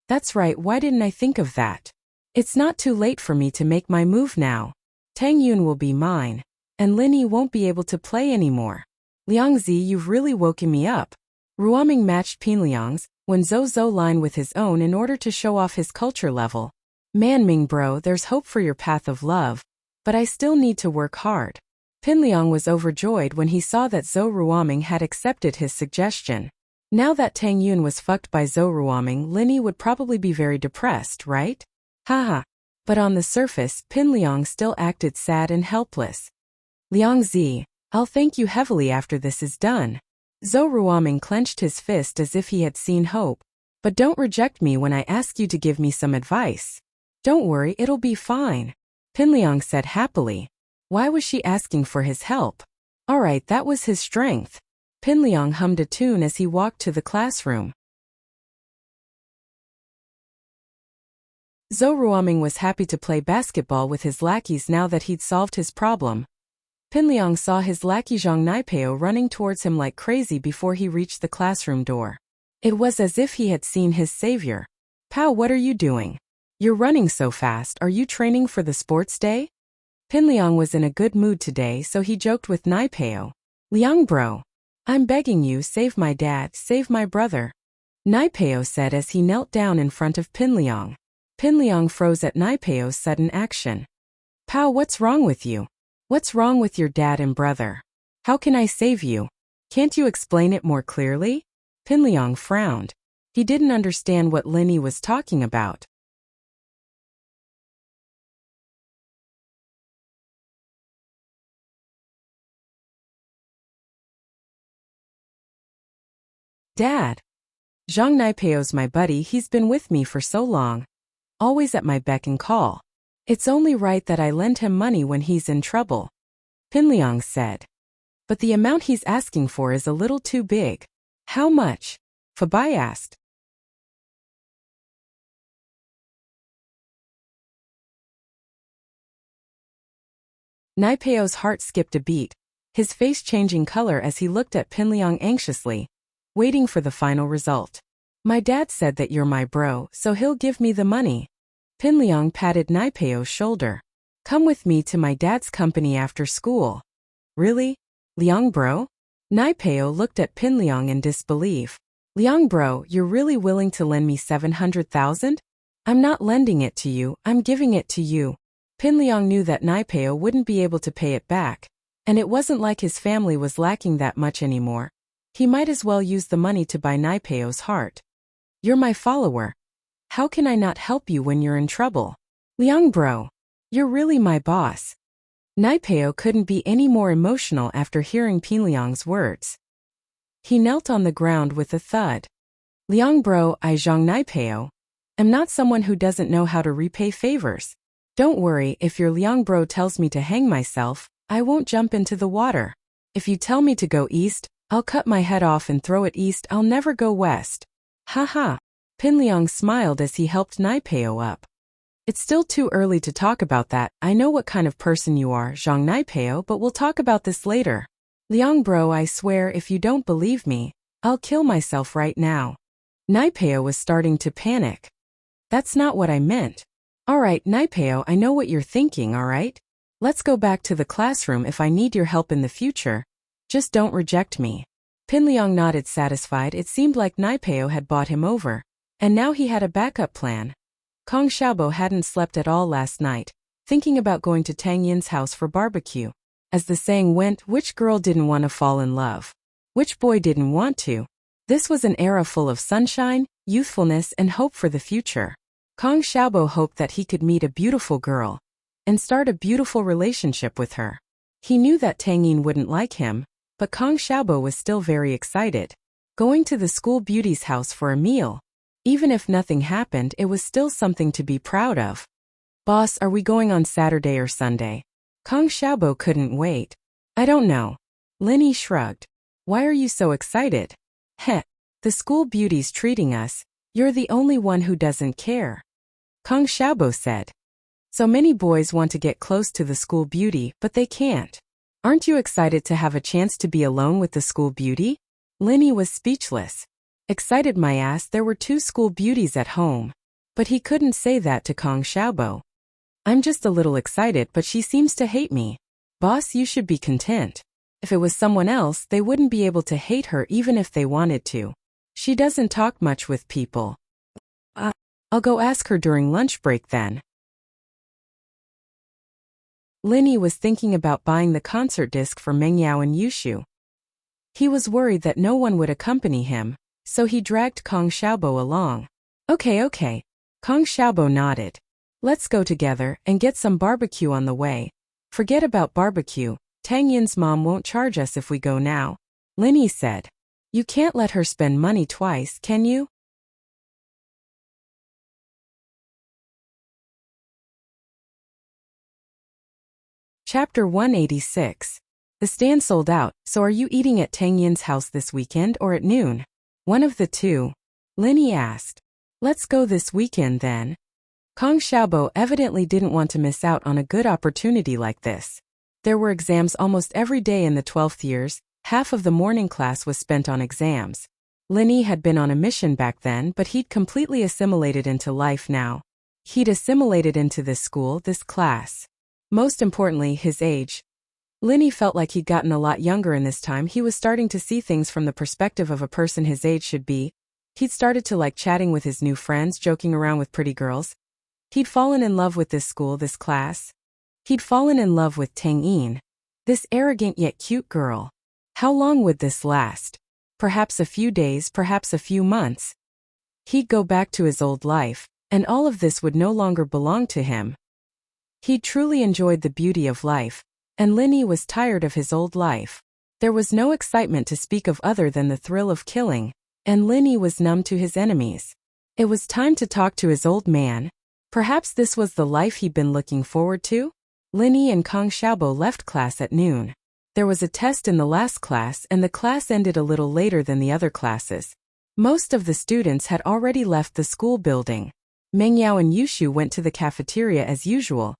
That's right, why didn't I think of that? It's not too late for me to make my move now. Tang Yun will be mine, and Linny won't be able to play anymore. Liangzi, you've really woken me up. Ruoming matched Pinliang's, when Zhou line with his own in order to show off his culture level. Man Ming bro, there's hope for your path of love, but I still need to work hard. Pinliang was overjoyed when he saw that Zhou Ruoming had accepted his suggestion. Now that Tang Yun was fucked by Zhou Ruoming, Linny would probably be very depressed, right? Haha. But on the surface, Pinliang still acted sad and helpless. Liangzi, I'll thank you heavily after this is done. Zhou Ruoming clenched his fist as if he had seen hope. But don't reject me when I ask you to give me some advice. Don't worry, it'll be fine. Pinliang said happily. Why was she asking for his help? Alright, that was his strength. Pinliang hummed a tune as he walked to the classroom. Zhou Ruoming was happy to play basketball with his lackeys now that he'd solved his problem. Pinliang saw his lackey Zhang Naipeo running towards him like crazy before he reached the classroom door. It was as if he had seen his savior. Pao, what are you doing? You're running so fast, are you training for the sports day? Pinliang was in a good mood today, so he joked with Naipeo. Liang bro, I'm begging you, save my dad, save my brother. Naipeo said as he knelt down in front of Pinliang. Pinliang froze at Naipeo's sudden action. Pao, what's wrong with you? What's wrong with your dad and brother? How can I save you? Can't you explain it more clearly? Pinliang frowned. He didn't understand what Linny was talking about. Dad. Zhang Naipeo's my buddy, he's been with me for so long. Always at my beck and call. It's only right that I lend him money when he's in trouble. Pinliang said. But the amount he's asking for is a little too big. How much? Fabai asked. Naipeo's heart skipped a beat, his face changing color as he looked at Pinliang anxiously, waiting for the final result. My dad said that you're my bro, so he'll give me the money. Pinliang patted Naipeo's shoulder. Come with me to my dad's company after school. Really? Liang bro? Naipeo looked at Pinliang in disbelief. Liang bro, you're really willing to lend me 700,000? I'm not lending it to you, I'm giving it to you. Pinliang knew that Naipeo wouldn't be able to pay it back, and it wasn't like his family was lacking that much anymore. He might as well use the money to buy Naipeo's heart. You're my follower. How can I not help you when you're in trouble? Liang bro, you're really my boss. Naipeo couldn't be any more emotional after hearing Pinliang's words. He knelt on the ground with a thud. Liang bro, I Zhang Naipeo, am not someone who doesn't know how to repay favors. Don't worry, if your Liang bro tells me to hang myself, I won't jump into the water. If you tell me to go east, I'll cut my head off and throw it east. I'll never go west. Haha. Pinliang smiled as he helped Naipeo up. It's still too early to talk about that. I know what kind of person you are, Zhang Naipeo, but we'll talk about this later. Liang bro, I swear if you don't believe me, I'll kill myself right now. Naipeo was starting to panic. That's not what I meant. Alright, Naipeo, I know what you're thinking, alright? Let's go back to the classroom if I need your help in the future. Just don't reject me. Pinliang nodded satisfied. It seemed like Naipeo had bought him over. And now he had a backup plan. Kong Xiaobo hadn't slept at all last night, thinking about going to Tang Yin's house for barbecue. As the saying went, which girl didn't want to fall in love? Which boy didn't want to? This was an era full of sunshine, youthfulness, and hope for the future. Kong Xiaobo hoped that he could meet a beautiful girl and start a beautiful relationship with her. He knew that Tang Yin wouldn't like him, but Kong Xiaobo was still very excited. Going to the school beauty's house for a meal. Even if nothing happened, it was still something to be proud of. Boss, are we going on Saturday or Sunday? Kong Xiaobo couldn't wait. I don't know. Linny shrugged. Why are you so excited? Heh, the school beauty's treating us. You're the only one who doesn't care. Kong Xiaobo said. So many boys want to get close to the school beauty, but they can't. Aren't you excited to have a chance to be alone with the school beauty? Linny was speechless. Excited my ass, there were 2 school beauties at home. But he couldn't say that to Kong Xiaobo. I'm just a little excited, but she seems to hate me. Boss, you should be content. If it was someone else, they wouldn't be able to hate her even if they wanted to. She doesn't talk much with people. I'll go ask her during lunch break then. Linny was thinking about buying the concert disc for Mengyao and Yushu. He was worried that no one would accompany him, so he dragged Kong Xiaobo along. Okay. Kong Xiaobo nodded. Let's go together and get some barbecue on the way. Forget about barbecue. Tang Yin's mom won't charge us if we go now. Linny said. You can't let her spend money twice, can you? Chapter 186. The stand sold out, so are you eating at Tang Yin's house this weekend or at noon? One of the two. Linny asked. Let's go this weekend then. Kong Xiaobo evidently didn't want to miss out on a good opportunity like this. There were exams almost every day in the 12th years. Half of the morning class was spent on exams. Linny had been on a mission back then, but he'd completely assimilated into life now. He'd assimilated into this school, this class. Most importantly, his age. Linny felt like he'd gotten a lot younger in this time. He was starting to see things from the perspective of a person his age should be. He'd started to like chatting with his new friends, joking around with pretty girls. He'd fallen in love with this school, this class. He'd fallen in love with Tang Yin, this arrogant yet cute girl. How long would this last? Perhaps a few days, perhaps a few months. He'd go back to his old life, and all of this would no longer belong to him. He truly enjoyed the beauty of life, and Linny was tired of his old life. There was no excitement to speak of other than the thrill of killing, and Linny was numb to his enemies. It was time to talk to his old man. Perhaps this was the life he'd been looking forward to? Linny and Kong Xiaobo left class at noon. There was a test in the last class and the class ended a little later than the other classes. Most of the students had already left the school building. Mengyao and Yushu went to the cafeteria as usual,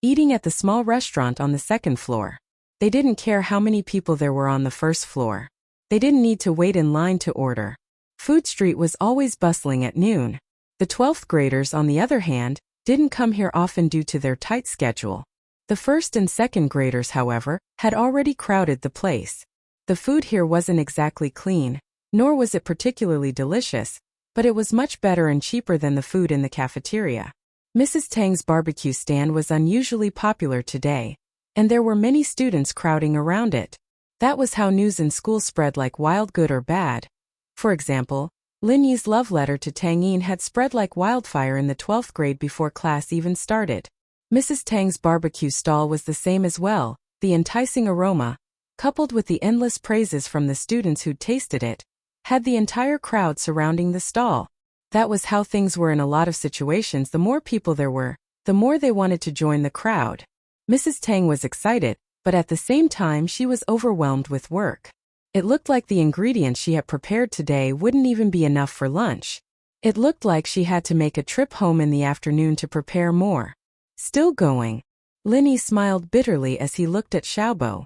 eating at the small restaurant on the second floor. They didn't care how many people there were on the first floor. They didn't need to wait in line to order. Food Street was always bustling at noon. The 12th graders, on the other hand, didn't come here often due to their tight schedule. The first and second graders, however, had already crowded the place. The food here wasn't exactly clean, nor was it particularly delicious, but it was much better and cheaper than the food in the cafeteria. Mrs. Tang's barbecue stand was unusually popular today, and there were many students crowding around it. That was how news in school spread like wild, good or bad. For example, Lin Yi's love letter to Tang Yin had spread like wildfire in the 12th grade before class even started. Mrs. Tang's barbecue stall was the same as well, the enticing aroma, coupled with the endless praises from the students who'd tasted it, had the entire crowd surrounding the stall. That was how things were in a lot of situations. The more people there were, the more they wanted to join the crowd. Mrs. Tang was excited, but at the same time she was overwhelmed with work. It looked like the ingredients she had prepared today wouldn't even be enough for lunch. It looked like she had to make a trip home in the afternoon to prepare more. Still going. Lin Yi smiled bitterly as he looked at Xiaobo.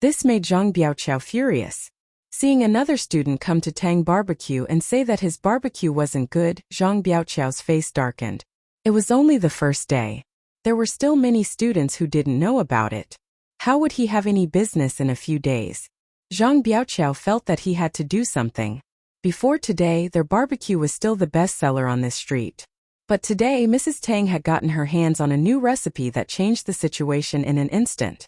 This made Zhang Biaoqiao furious. Seeing another student come to Tang Barbecue and say that his barbecue wasn't good, Zhang Biaoqiao's face darkened. It was only the first day. There were still many students who didn't know about it. How would he have any business in a few days? Zhang Biaoqiao felt that he had to do something. Before today, their barbecue was still the best seller on this street. But today, Mrs. Tang had gotten her hands on a new recipe that changed the situation in an instant.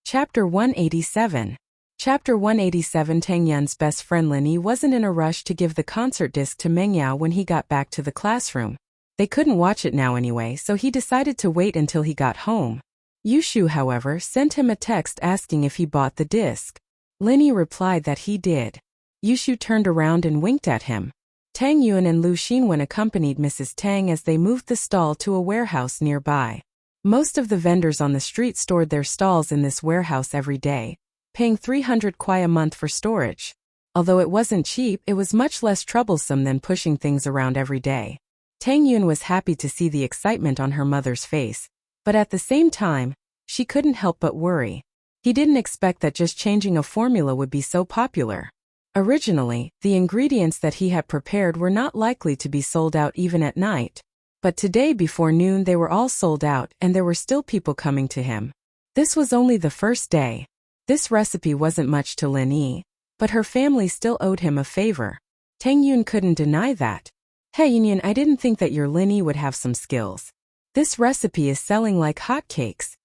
Chapter 187. Chapter 187. Tang Yun's best friend Lin Yi wasn't in a rush to give the concert disc to Meng Yao when he got back to the classroom. They couldn't watch it now anyway, so he decided to wait until he got home. Yushu, however, sent him a text asking if he bought the disc. Lin Yi replied that he did. Yushu turned around and winked at him. Tang Yun and Lu Xinwen accompanied Mrs. Tang as they moved the stall to a warehouse nearby. Most of the vendors on the street stored their stalls in this warehouse every day, paying 300 kuai a month for storage. Although it wasn't cheap, it was much less troublesome than pushing things around every day. Tang Yun was happy to see the excitement on her mother's face, but at the same time, she couldn't help but worry. He didn't expect that just changing a formula would be so popular. Originally, the ingredients that he had prepared were not likely to be sold out even at night. But today before noon they were all sold out and there were still people coming to him. This was only the first day. This recipe wasn't much to Lin Yi, but her family still owed him a favor. Tang Yun couldn't deny that. Hey Yun, I didn't think that your Lin Yi would have some skills. This recipe is selling like hotcakes.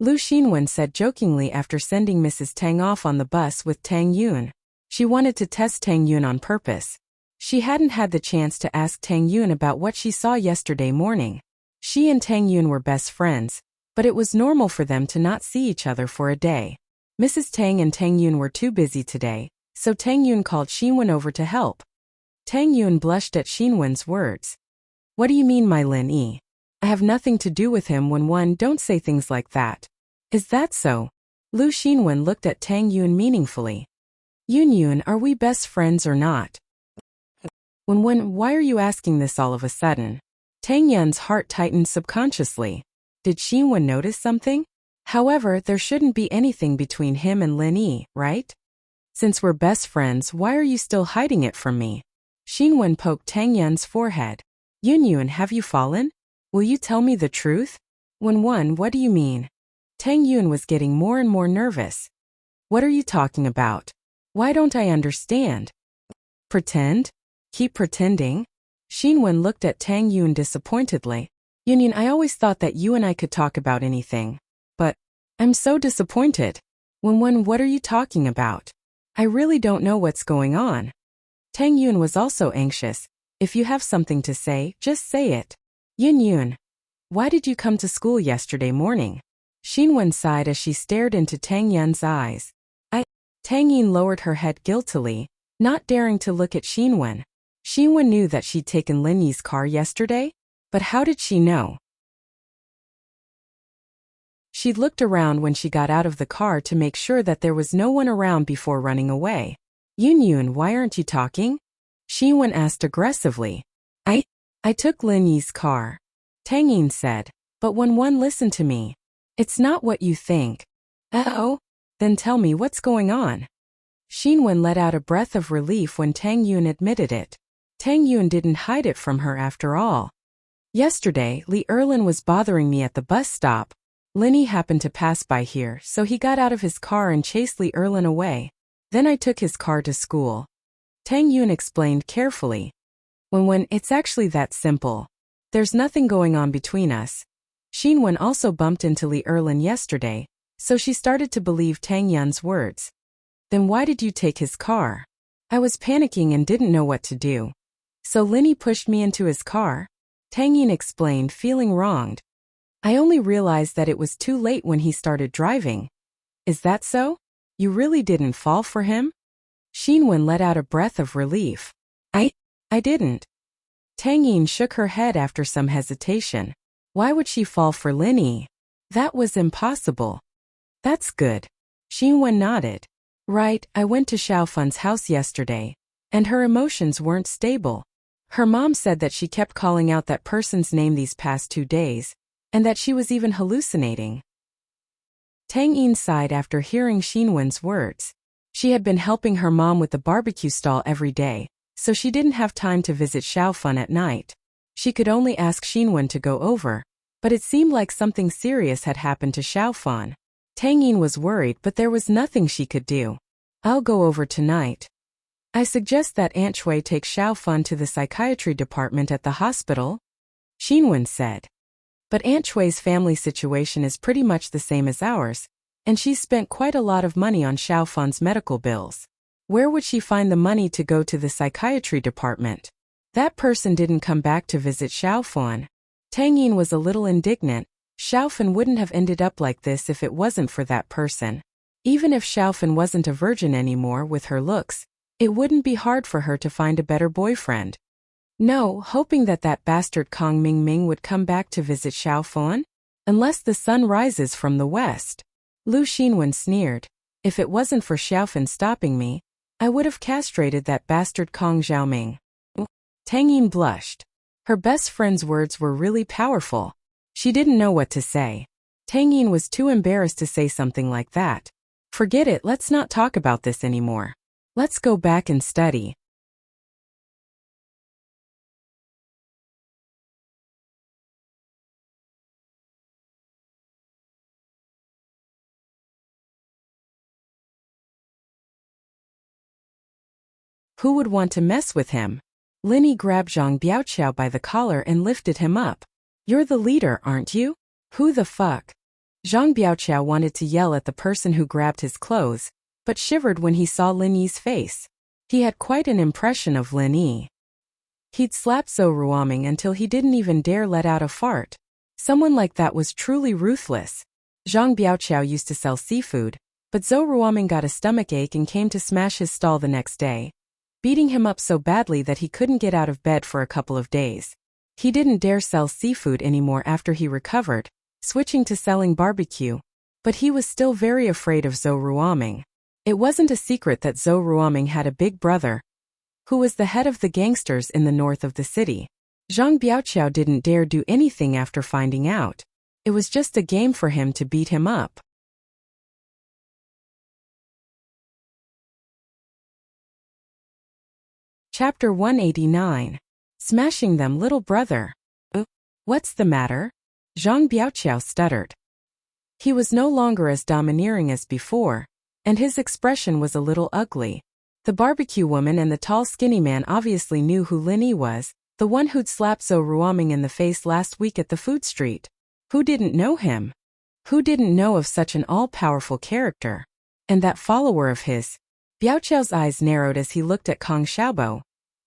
Lu Xinwen said jokingly after sending Mrs. Tang off on the bus with Tang Yun. She wanted to test Tang Yun on purpose. She hadn't had the chance to ask Tang Yun about what she saw yesterday morning. She and Tang Yun were best friends, but it was normal for them to not see each other for a day. Mrs. Tang and Tang Yun were too busy today, so Tang Yun called Xinwen over to help. Tang Yun blushed at Xinwen's words. What do you mean, my Lin Yi? I have nothing to do with him. When don't say things like that. Is that so? Lu Xinwen looked at Tang Yun meaningfully. Yun, are we best friends or not? Why are you asking this all of a sudden? Tang Yun's heart tightened subconsciously. Did Xinwen notice something? However, there shouldn't be anything between him and Lin Yi, right? Since we're best friends, why are you still hiding it from me? Xinwen poked Tang Yun's forehead. Yun, have you fallen? Will you tell me the truth? What do you mean? Tang Yun was getting more and more nervous. What are you talking about? Why don't I understand? Pretend? Keep pretending? Xinwen looked at Tang Yun disappointedly. Yun, I always thought that you and I could talk about anything. But I'm so disappointed. What are you talking about? I really don't know what's going on. Tang Yun was also anxious. If you have something to say, just say it. Yun, why did you come to school yesterday morning? Xinwen sighed as she stared into Tang Yun's eyes. Tang Yun lowered her head guiltily, not daring to look at Xinwen. Xinwen knew that she'd taken Lin Yi's car yesterday, but how did she know? She looked around when she got out of the car to make sure that there was no one around before running away. Yun, why aren't you talking? Xinwen asked aggressively. I took Lin Yi's car. Tang Yun said, but listen to me. It's not what you think. Oh? Then tell me what's going on. Xinwen let out a breath of relief when Tang Yun admitted it. Tang Yun didn't hide it from her after all. Yesterday, Li Erlin was bothering me at the bus stop. Lin Yi happened to pass by here, so he got out of his car and chased Li Erlin away. Then I took his car to school. Tang Yun explained carefully. It's actually that simple. There's nothing going on between us. Xinwen also bumped into Li Erlin yesterday, so she started to believe Tang Yun's words. Then why did you take his car? I was panicking and didn't know what to do. So Linny pushed me into his car? Tang Yun explained, feeling wronged. I only realized that it was too late when he started driving. Is that so? You really didn't fall for him? Xinwen let out a breath of relief. I didn't. Tang Yin shook her head after some hesitation. Why would she fall for Linny? That was impossible. That's good. Xinwen nodded. Right, I went to Xiaofun's house yesterday, and her emotions weren't stable. Her mom said that she kept calling out that person's name these past 2 days, and that she was even hallucinating. Tang Yin sighed after hearing Xinwen's words. She had been helping her mom with the barbecue stall every day, so she didn't have time to visit Xiaofun at night. She could only ask Xinwen to go over, but it seemed like something serious had happened to Xiaofun. Tang Yin was worried, but there was nothing she could do. I'll go over tonight. I suggest that Aunt Shui take Xiaofun to the psychiatry department at the hospital, Xinwen said. But Aunt Shui's family situation is pretty much the same as ours, and she's spent quite a lot of money on Xiaofun's medical bills. Where would she find the money to go to the psychiatry department? That person didn't come back to visit Xiaofun. Tang Yin was a little indignant. Xiaofun wouldn't have ended up like this if it wasn't for that person. Even if Xiaofun wasn't a virgin anymore with her looks, it wouldn't be hard for her to find a better boyfriend. No, hoping that that bastard Kong Mingming would come back to visit Xiaofun? Unless the sun rises from the west. Lu Xinwen sneered. If it wasn't for Xiaofun stopping me, I would have castrated that bastard Kong Xiaoming. Tang Yin blushed. Her best friend's words were really powerful. She didn't know what to say. Tang Yin was too embarrassed to say something like that. Forget it, let's not talk about this anymore. Let's go back and study. Who would want to mess with him? Linny grabbed Zhang Biaoqiao by the collar and lifted him up. You're the leader, aren't you? Who the fuck? Zhang Biaoqiao wanted to yell at the person who grabbed his clothes, but shivered when he saw Lin Yi's face. He had quite an impression of Lin Yi. He'd slapped Zhou Ruoming until he didn't even dare let out a fart. Someone like that was truly ruthless. Zhang Biaoqiao used to sell seafood, but Zhou Ruoming got a stomachache and came to smash his stall the next day, beating him up so badly that he couldn't get out of bed for a couple of days. He didn't dare sell seafood anymore after he recovered, switching to selling barbecue, but he was still very afraid of Zhou Ruoming. It wasn't a secret that Zhou Ruoming had a big brother, who was the head of the gangsters in the north of the city. Zhang Biaoqiao didn't dare do anything after finding out. It was just a game for him to beat him up. Chapter 189. Smashing them, little brother. What's the matter? Zhang Biaoqiao stuttered. He was no longer as domineering as before, and his expression was a little ugly. The barbecue woman and the tall skinny man obviously knew who Lin Yi was, the one who'd slapped Zhou Ruoming in the face last week at the food street. Who didn't know him? Who didn't know of such an all-powerful character? And that follower of his? Biaoqiao's eyes narrowed as he looked at Kong Xiaobo.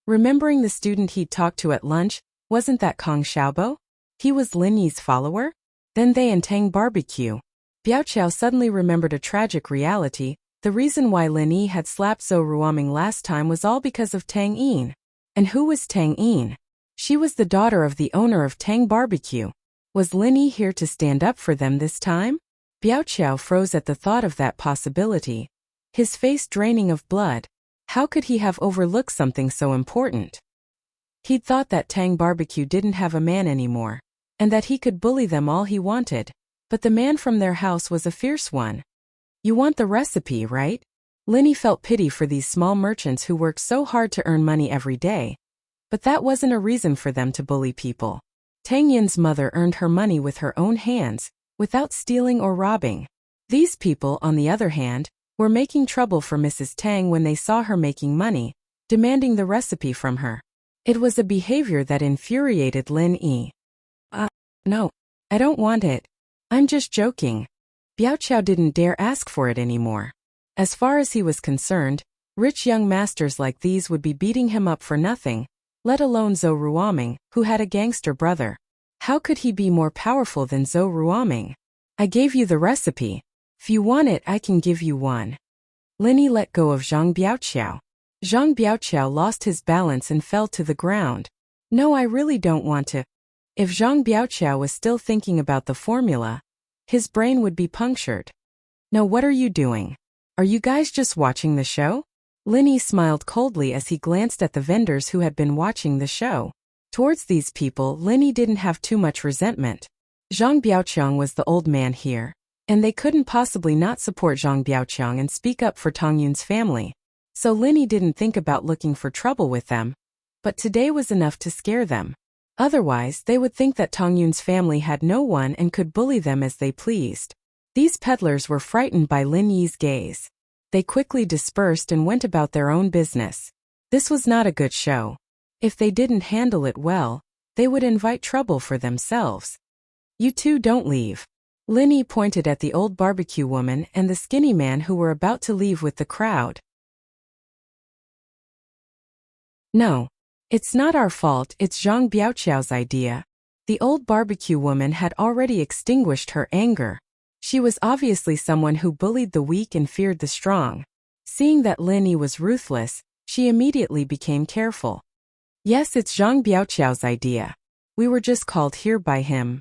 Remembering the student he'd talked to at lunch, wasn't that Kong Xiaobo? He was Lin Yi's follower? Then they and Tang barbecue. Biaoqiao suddenly remembered a tragic reality. The reason why Lin Yi had slapped Zhou Ruoming last time was all because of Tang Yin. And who was Tang Yin? She was the daughter of the owner of Tang barbecue. Was Lin Yi here to stand up for them this time? Biaoqiao froze at the thought of that possibility, his face draining of blood. How could he have overlooked something so important? He'd thought that Tang barbecue didn't have a man anymore, and that he could bully them all he wanted. But the man from their house was a fierce one. You want the recipe, right? Lin Yi felt pity for these small merchants who worked so hard to earn money every day. But that wasn't a reason for them to bully people. Tang Yin's mother earned her money with her own hands, without stealing or robbing. These people, on the other hand, were making trouble for Mrs. Tang when they saw her making money, demanding the recipe from her. It was a behavior that infuriated Lin Yi. No. I don't want it. I'm just joking. Biao didn't dare ask for it anymore. As far as he was concerned, rich young masters like these would be beating him up for nothing, let alone Zhou Ruoming, who had a gangster brother. How could he be more powerful than Zhou Ruoming? I gave you the recipe. If you want it, I can give you one. Linny let go of Zhang Biaoqiao. Zhang Biaoqiao lost his balance and fell to the ground. No, I really don't want to. If Zhang Biaoqiao was still thinking about the formula, his brain would be punctured. No, what are you doing? Are you guys just watching the show? Linny smiled coldly as he glanced at the vendors who had been watching the show. Towards these people, Linny didn't have too much resentment. Zhang Biaoqiang was the old man here, and they couldn't possibly not support Zhang Biaoqiang and speak up for Tong Yun's family. So Linny didn't think about looking for trouble with them. But today was enough to scare them. Otherwise, they would think that Tong Yun's family had no one and could bully them as they pleased. These peddlers were frightened by Lin Yi's gaze. They quickly dispersed and went about their own business. This was not a good show. If they didn't handle it well, they would invite trouble for themselves. You two don't leave. Linny pointed at the old barbecue woman and the skinny man who were about to leave with the crowd. No. It's not our fault, it's Zhang Biaoqiao's idea. The old barbecue woman had already extinguished her anger. She was obviously someone who bullied the weak and feared the strong. Seeing that Linny was ruthless, she immediately became careful. Yes, it's Zhang Biaoqiao's idea. We were just called here by him.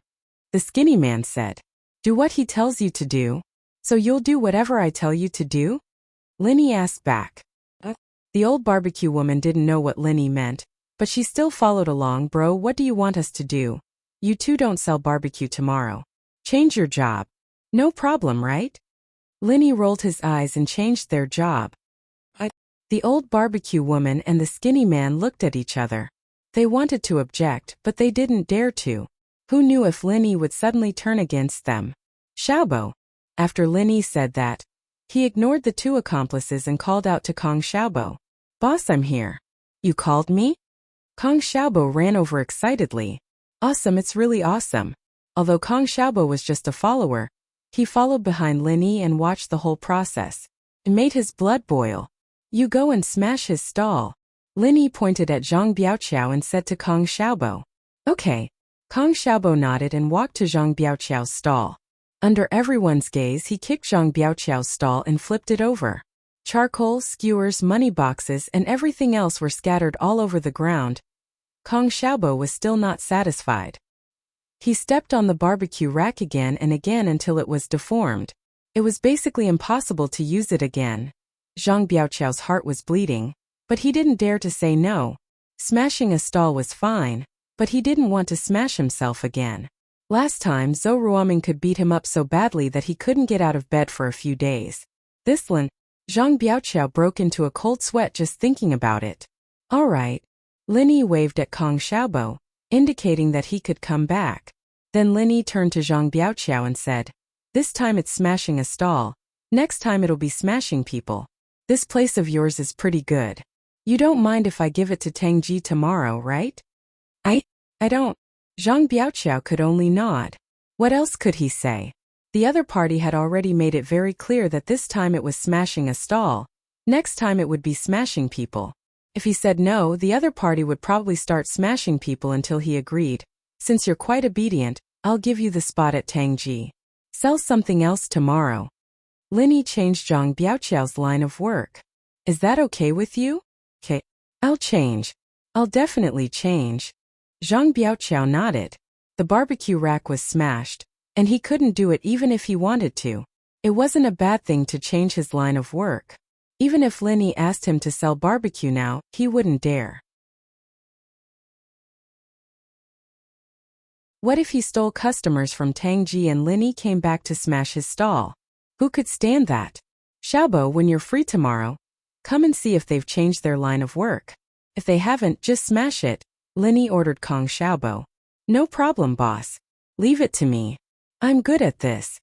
The skinny man said. Do what he tells you to do. So you'll do whatever I tell you to do? Linny asked back. The old barbecue woman didn't know what Linny meant, but she still followed along. Bro, what do you want us to do? You two don't sell barbecue tomorrow. Change your job. No problem, right? Linny rolled his eyes and changed their job. The old barbecue woman and the skinny man looked at each other. They wanted to object, but they didn't dare to. Who knew if Linny would suddenly turn against them? Xiaobo. After Linny said that, he ignored the two accomplices and called out to Kong Xiaobo. Boss, I'm here. You called me? Kong Xiaobo ran over excitedly. Awesome, it's really awesome. Although Kong Xiaobo was just a follower, he followed behind Linny and watched the whole process. It made his blood boil. You go and smash his stall. Linny pointed at Zhang Biaoqiao and said to Kong Xiaobo. Okay. Kong Xiaobo nodded and walked to Zhang Biaoqiao's stall. Under everyone's gaze, he kicked Zhang Biaoqiao's stall and flipped it over. Charcoal, skewers, money boxes, and everything else were scattered all over the ground. Kong Xiaobo was still not satisfied. He stepped on the barbecue rack again and again until it was deformed. It was basically impossible to use it again. Zhang Biaoqiao's heart was bleeding, but he didn't dare to say no. Smashing a stall was fine, but he didn't want to smash himself again. Last time, Zhou Ruoming could beat him up so badly that he couldn't get out of bed for a few days. This one, Zhang Biaoqiao broke into a cold sweat just thinking about it. All right. Linny waved at Kong Xiaobo, indicating that he could come back. Then Linny turned to Zhang Biaoqiao and said, this time it's smashing a stall. Next time it'll be smashing people. This place of yours is pretty good. You don't mind if I give it to Tangji tomorrow, right? I don't. Zhang Biaoqiao could only nod. What else could he say? The other party had already made it very clear that this time it was smashing a stall. Next time it would be smashing people. If he said no, the other party would probably start smashing people until he agreed. Since you're quite obedient, I'll give you the spot at Tangji. Sell something else tomorrow. Linny changed Zhang Biaoqiao's line of work. Is that okay with you? Okay. I'll change. I'll definitely change. Zhang Biaoqiao nodded. The barbecue rack was smashed, and he couldn't do it even if he wanted to. It wasn't a bad thing to change his line of work. Even if Linny asked him to sell barbecue now, he wouldn't dare. What if he stole customers from Tangji and Linny came back to smash his stall? Who could stand that? Xiaobo, when you're free tomorrow, come and see if they've changed their line of work. If they haven't, just smash it, Linny ordered Kong Xiaobo. No problem, boss. Leave it to me. I'm good at this.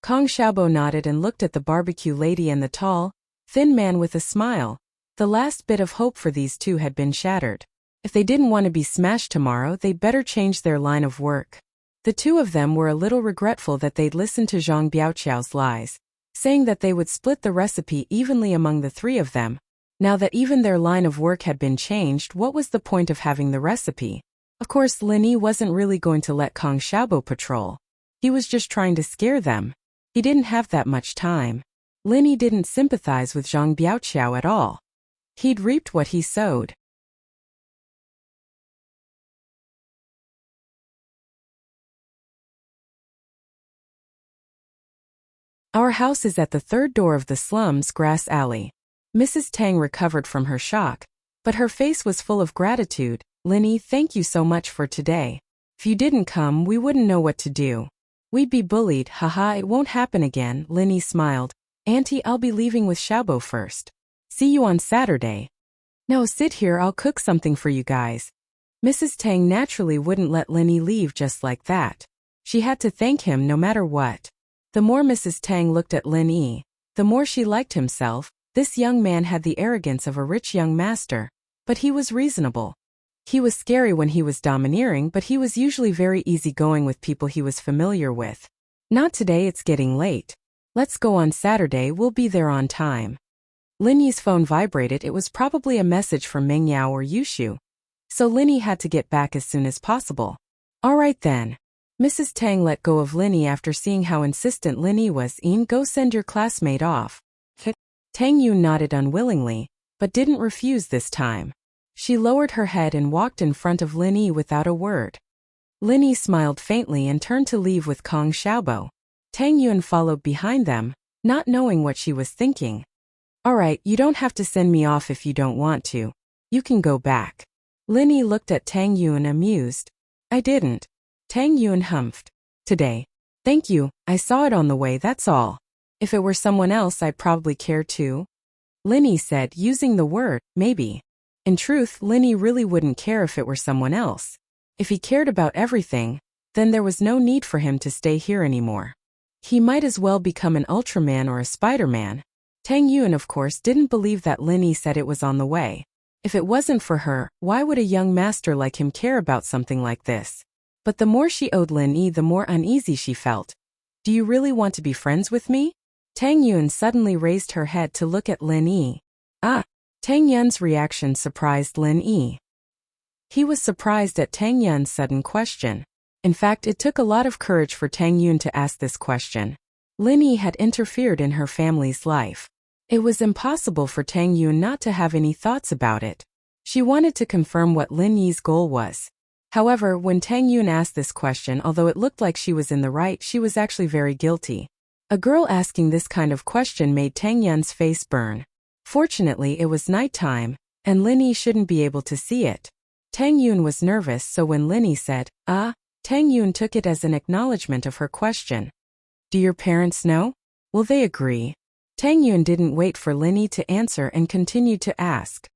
Kong Xiaobo nodded and looked at the barbecue lady and the tall, thin man with a smile. The last bit of hope for these two had been shattered. If they didn't want to be smashed tomorrow, they'd better change their line of work. The two of them were a little regretful that they'd listened to Zhang Biaoqiao's lies, saying that they would split the recipe evenly among the three of them. Now that even their line of work had been changed, what was the point of having the recipe? Of course, Lin Yi wasn't really going to let Kong Xiaobo patrol. He was just trying to scare them. He didn't have that much time. Lin Yi didn't sympathize with Zhang Biaoqiao at all. He'd reaped what he sowed. Our house is at the third door of the slum's grass alley. Mrs. Tang recovered from her shock, but her face was full of gratitude. Lin Yi, thank you so much for today. If you didn't come, we wouldn't know what to do. We'd be bullied, haha, it won't happen again. Lin Yi smiled. Auntie, I'll be leaving with Xiaobo first. See you on Saturday. No, sit here, I'll cook something for you guys. Mrs. Tang naturally wouldn't let Lin Yi leave just like that. She had to thank him no matter what. The more Mrs. Tang looked at Lin Yi, the more she liked himself. This young man had the arrogance of a rich young master, but he was reasonable. He was scary when he was domineering, but he was usually very easygoing with people he was familiar with. Not today, it's getting late. Let's go on Saturday, we'll be there on time. Lin Yi's phone vibrated. It was probably a message from Meng Yao or Yushu. So Lin Yi had to get back as soon as possible. All right then. Mrs. Tang let go of Lin Yi after seeing how insistent Lin Yi was. Go send your classmate off. Tang Yun nodded unwillingly, but didn't refuse this time. She lowered her head and walked in front of Lin Yi without a word. Lin Yi smiled faintly and turned to leave with Kong Xiaobo. Tang Yun followed behind them, not knowing what she was thinking. All right, you don't have to send me off if you don't want to. You can go back. Lin Yi looked at Tang Yun amused. I didn't. Tang Yun humphed. Today. Thank you, I saw it on the way, that's all. If it were someone else, I'd probably care too. Lin Yi said, using the word, maybe. In truth, Lin Yi really wouldn't care if it were someone else. If he cared about everything, then there was no need for him to stay here anymore. He might as well become an Ultraman or a Spider-Man. Tang Yun, of course, didn't believe that Lin Yi said it was on the way. If it wasn't for her, why would a young master like him care about something like this? But the more she owed Lin Yi, the more uneasy she felt. Do you really want to be friends with me? Tang Yun suddenly raised her head to look at Lin Yi. Ah! Tang Yun's reaction surprised Lin Yi. He was surprised at Tang Yun's sudden question. In fact, it took a lot of courage for Tang Yun to ask this question. Lin Yi had interfered in her family's life. It was impossible for Tang Yun not to have any thoughts about it. She wanted to confirm what Lin Yi's goal was. However, when Tang Yun asked this question, although it looked like she was in the right, she was actually very guilty. A girl asking this kind of question made Tang Yun's face burn. Fortunately, it was nighttime, and Lin Yi shouldn't be able to see it. Tang Yun was nervous, so when Lin Yi said, "Ah," Tang Yun took it as an acknowledgement of her question. Do your parents know? Will they agree? Tang Yun didn't wait for Lin Yi to answer and continued to ask.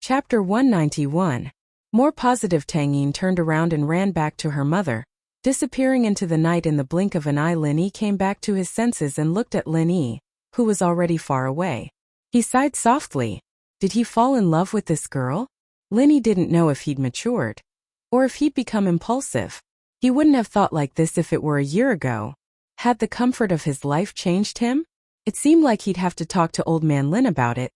Chapter 191. More positive. Tang Yin turned around and ran back to her mother. Disappearing into the night in the blink of an eye, Lin Yi came back to his senses and looked at Lin Yi, who was already far away. He sighed softly. Did he fall in love with this girl? Lin Yi didn't know if he'd matured, or if he'd become impulsive. He wouldn't have thought like this if it were a year ago. Had the comfort of his life changed him? It seemed like he'd have to talk to old man Lin about it.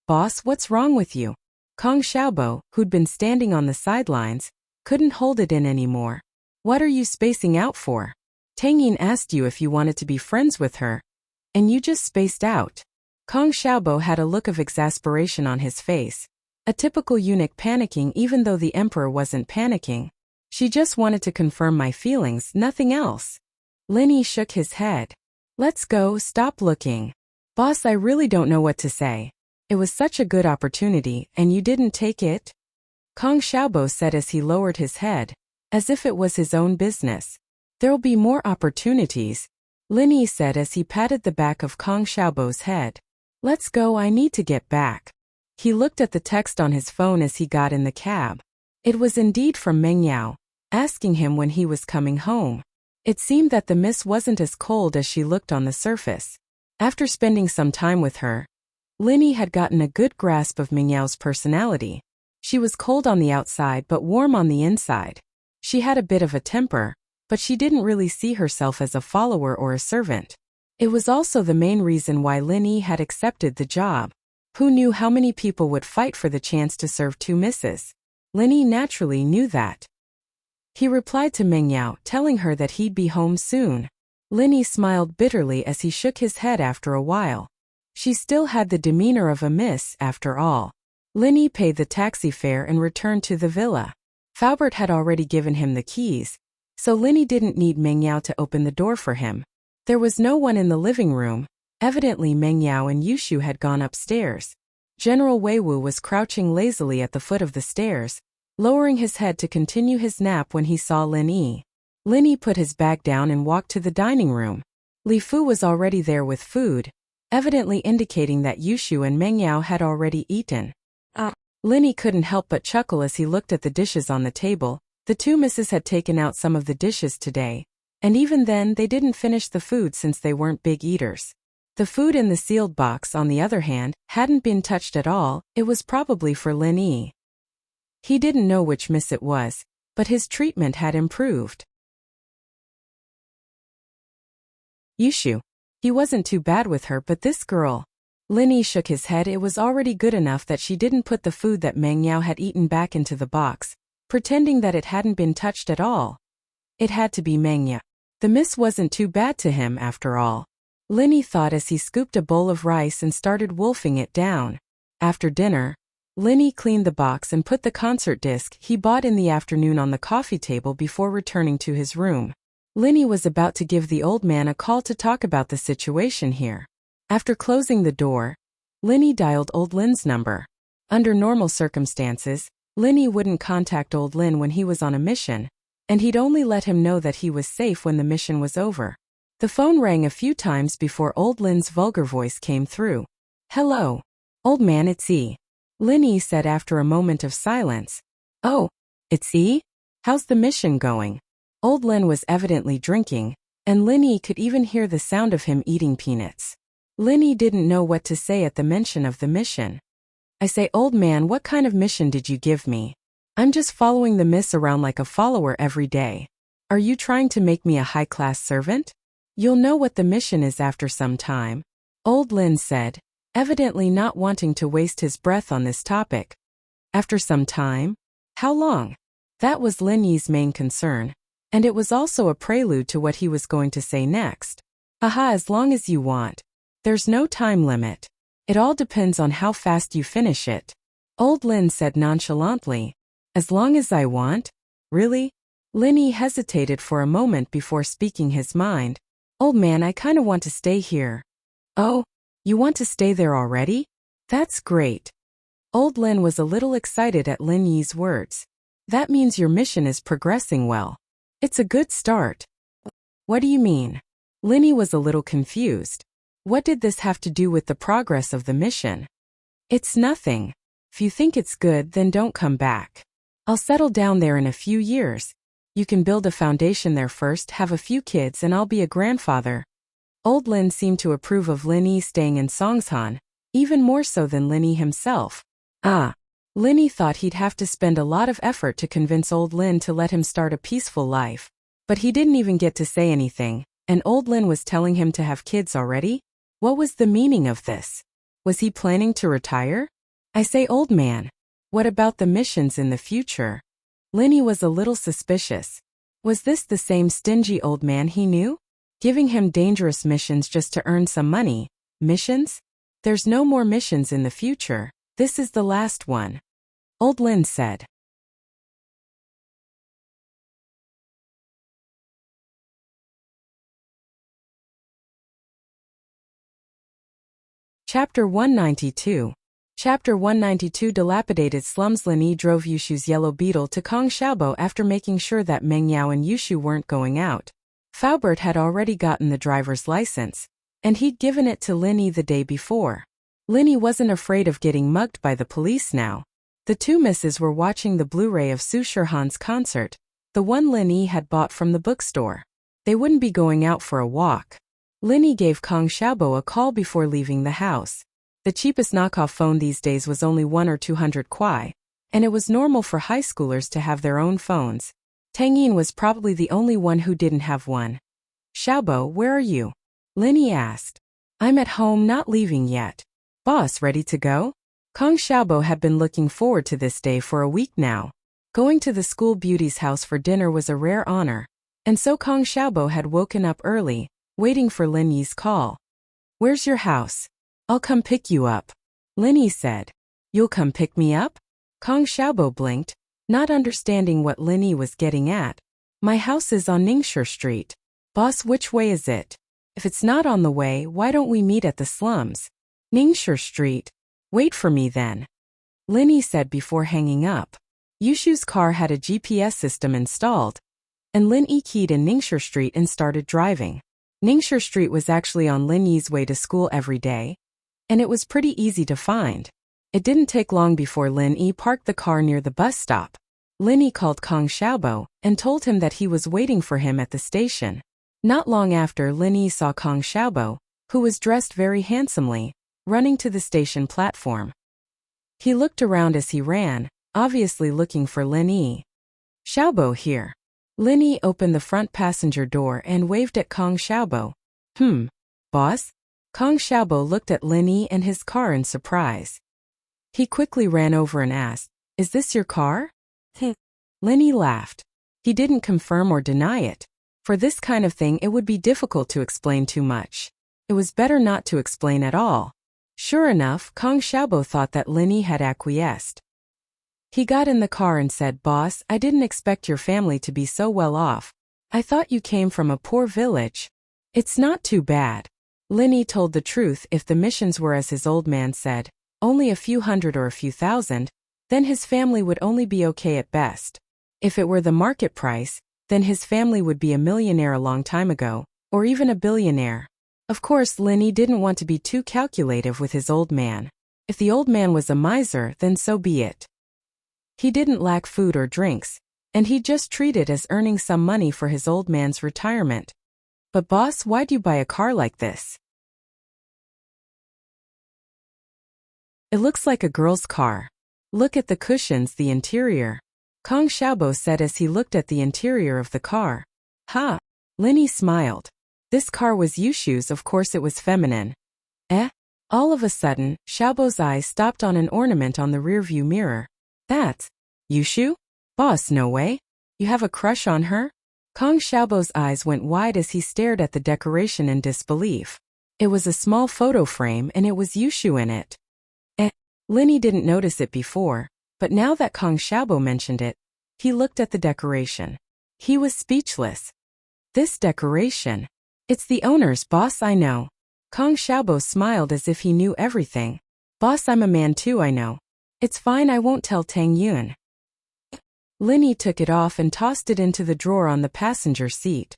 Boss, what's wrong with you? Kong Xiaobo, who'd been standing on the sidelines, couldn't hold it in anymore. What are you spacing out for? Tang Yin asked you if you wanted to be friends with her, and you just spaced out. Kong Xiaobo had a look of exasperation on his face. A typical eunuch panicking even though the emperor wasn't panicking. She just wanted to confirm my feelings, nothing else. Lin Yi shook his head. Let's go, stop looking. Boss, I really don't know what to say. It was such a good opportunity, and you didn't take it? Kong Xiaobo said as he lowered his head, as if it was his own business. There'll be more opportunities, Lin Yi said as he patted the back of Kong Xiaobo's head. Let's go, I need to get back. He looked at the text on his phone as he got in the cab. It was indeed from Meng Yao, asking him when he was coming home. It seemed that the miss wasn't as cold as she looked on the surface. After spending some time with her, Linny had gotten a good grasp of Mingyao's personality. She was cold on the outside but warm on the inside. She had a bit of a temper, but she didn't really see herself as a follower or a servant. It was also the main reason why Linny had accepted the job. Who knew how many people would fight for the chance to serve two misses? Linny naturally knew that. He replied to Mingyao, telling her that he'd be home soon. Linny smiled bitterly as he shook his head after a while. She still had the demeanor of a miss, after all. Linny paid the taxi fare and returned to the villa. Faubert had already given him the keys, so Linny didn't need Mingyao to open the door for him. There was no one in the living room. Evidently Mingyao and Yushu had gone upstairs. General Weiwu was crouching lazily at the foot of the stairs, lowering his head to continue his nap when he saw Linny. Linny put his bag down and walked to the dining room. Li Fu was already there with food, evidently indicating that Yushu and Mingyao had already eaten. Linny couldn't help but chuckle as he looked at the dishes on the table. The two misses had taken out some of the dishes today, and even then they didn't finish the food since they weren't big eaters. The food in the sealed box, on the other hand, hadn't been touched at all. It was probably for Linny. He didn't know which miss it was, but his treatment had improved. Yushu. He wasn't too bad with her, but this girl. Linny shook his head. It was already good enough that she didn't put the food that Mingyao had eaten back into the box, pretending that it hadn't been touched at all. It had to be Mingyao. The miss wasn't too bad to him after all. Linny thought as he scooped a bowl of rice and started wolfing it down. After dinner, Linny cleaned the box and put the concert disc he bought in the afternoon on the coffee table before returning to his room. Linny was about to give the old man a call to talk about the situation here. After closing the door, Linny dialed old Lin's number. Under normal circumstances, Linny wouldn't contact old Lin when he was on a mission, and he'd only let him know that he was safe when the mission was over. The phone rang a few times before old Lin's vulgar voice came through. "Hello, old man, it's E." Linny said after a moment of silence. "Oh, it's E? How's the mission going?" Old Lin was evidently drinking, and Linny could even hear the sound of him eating peanuts. Linny didn't know what to say at the mention of the mission. "I say, old man, what kind of mission did you give me? I'm just following the miss around like a follower every day. Are you trying to make me a high-class servant? You'll know what the mission is after some time," old Lin said, evidently not wanting to waste his breath on this topic. After some time? How long? That was Linny's main concern, and it was also a prelude to what he was going to say next. "Aha, as long as you want. There's no time limit. It all depends on how fast you finish it," old Lin said nonchalantly. "As long as I want? Really?" Linny hesitated for a moment before speaking his mind. "Old man, I kinda want to stay here." "Oh, you want to stay there already? That's great." Old Lin was a little excited at Lin Yi's words. "That means your mission is progressing well. It's a good start." "What do you mean?" Linny was a little confused. What did this have to do with the progress of the mission? "It's nothing. If you think it's good, then don't come back. I'll settle down there in a few years. You can build a foundation there first, have a few kids, and I'll be a grandfather." Old Lin seemed to approve of Linny staying in Songshan, even more so than Linny himself. Linny thought he'd have to spend a lot of effort to convince old Lin to let him start a peaceful life. But he didn't even get to say anything, and old Lin was telling him to have kids already? What was the meaning of this? Was he planning to retire? "I say, old man, what about the missions in the future?" Linny was a little suspicious. Was this the same stingy old man he knew? Giving him dangerous missions just to earn some money? Missions? There's no more missions in the future. This is the last one, old Lin said. Chapter 192. Chapter 192. Dilapidated slums. Linny drove Yushu's yellow beetle to Kong Xiaobo after making sure that Meng Yao and Yushu weren't going out. Faubert had already gotten the driver's license, and he'd given it to Linny the day before. Linny wasn't afraid of getting mugged by the police now. The two misses were watching the Blu-ray of Su Shirhan's concert, the one Linny had bought from the bookstore. They wouldn't be going out for a walk. Linny gave Kong Xiaobo a call before leaving the house. The cheapest knockoff phone these days was only 1 or 200 kuai, and it was normal for high schoolers to have their own phones. Tang Yin was probably the only one who didn't have one. "Xiaobo, where are you?" Linny asked. "I'm at home, not leaving yet." "Boss, ready to go?" Kong Xiaobo had been looking forward to this day for a week now. Going to the school beauty's house for dinner was a rare honor, and so Kong Xiaobo had woken up early, waiting for Lin Yi's call. "Where's your house?" "I'll come pick you up," Lin Yi said. "You'll come pick me up?" Kong Xiaobo blinked, not understanding what Lin Yi was getting at. "My house is on Ningshi Street." "Boss, which way is it?" "If it's not on the way, why don't we meet at the slums?" "Ningshi Street." "Wait for me then," Lin Yi said before hanging up. Yushu's car had a GPS system installed, and Lin Yi keyed in Ningshi Street and started driving. Ningshi Street was actually on Lin Yi's way to school every day, and it was pretty easy to find. It didn't take long before Lin Yi parked the car near the bus stop. Lin Yi called Kong Xiaobo and told him that he was waiting for him at the station. Not long after, Lin Yi saw Kong Xiaobo, who was dressed very handsomely, running to the station platform. He looked around as he ran, obviously looking for Lin Yi. "Xiaobo here." Lin Yi opened the front passenger door and waved at Kong Xiaobo. Boss?" Kong Xiaobo looked at Lin Yi and his car in surprise. He quickly ran over and asked, "Is this your car?" Lin Yi laughed. He didn't confirm or deny it. For this kind of thing it would be difficult to explain too much. It was better not to explain at all. Sure enough, Kong Xiaobo thought that Lin Yi had acquiesced. He got in the car and said, "Boss, I didn't expect your family to be so well off. I thought you came from a poor village." "It's not too bad." Lin Yi told the truth. If the missions were as his old man said, only a few hundred or a few thousand, then his family would only be okay at best. If it were the market price, then his family would be a millionaire a long time ago, or even a billionaire. Of course, Lin Yi didn't want to be too calculative with his old man. If the old man was a miser, then so be it. He didn't lack food or drinks, and he'd just treat it as earning some money for his old man's retirement. "But boss, why'd you buy a car like this? It looks like a girl's car. Look at the cushions, the interior," Kong Xiaobo said as he looked at the interior of the car. "Ha!" Lin Yi smiled. This car was Yushu's, of course it was feminine. "Eh?" All of a sudden, Xiaobo's eyes stopped on an ornament on the rearview mirror. "That's Yushu? Boss, no way. You have a crush on her?" Kong Xiaobo's eyes went wide as he stared at the decoration in disbelief. It was a small photo frame and it was Yushu in it. Lin Yi didn't notice it before, but now that Kong Xiaobo mentioned it, he looked at the decoration. He was speechless. "This decoration? It's the owner's, boss, I know." Kong Xiaobo smiled as if he knew everything. "Boss, I'm a man too, I know. It's fine, I won't tell Tang Yun." Lin Yi took it off and tossed it into the drawer on the passenger seat.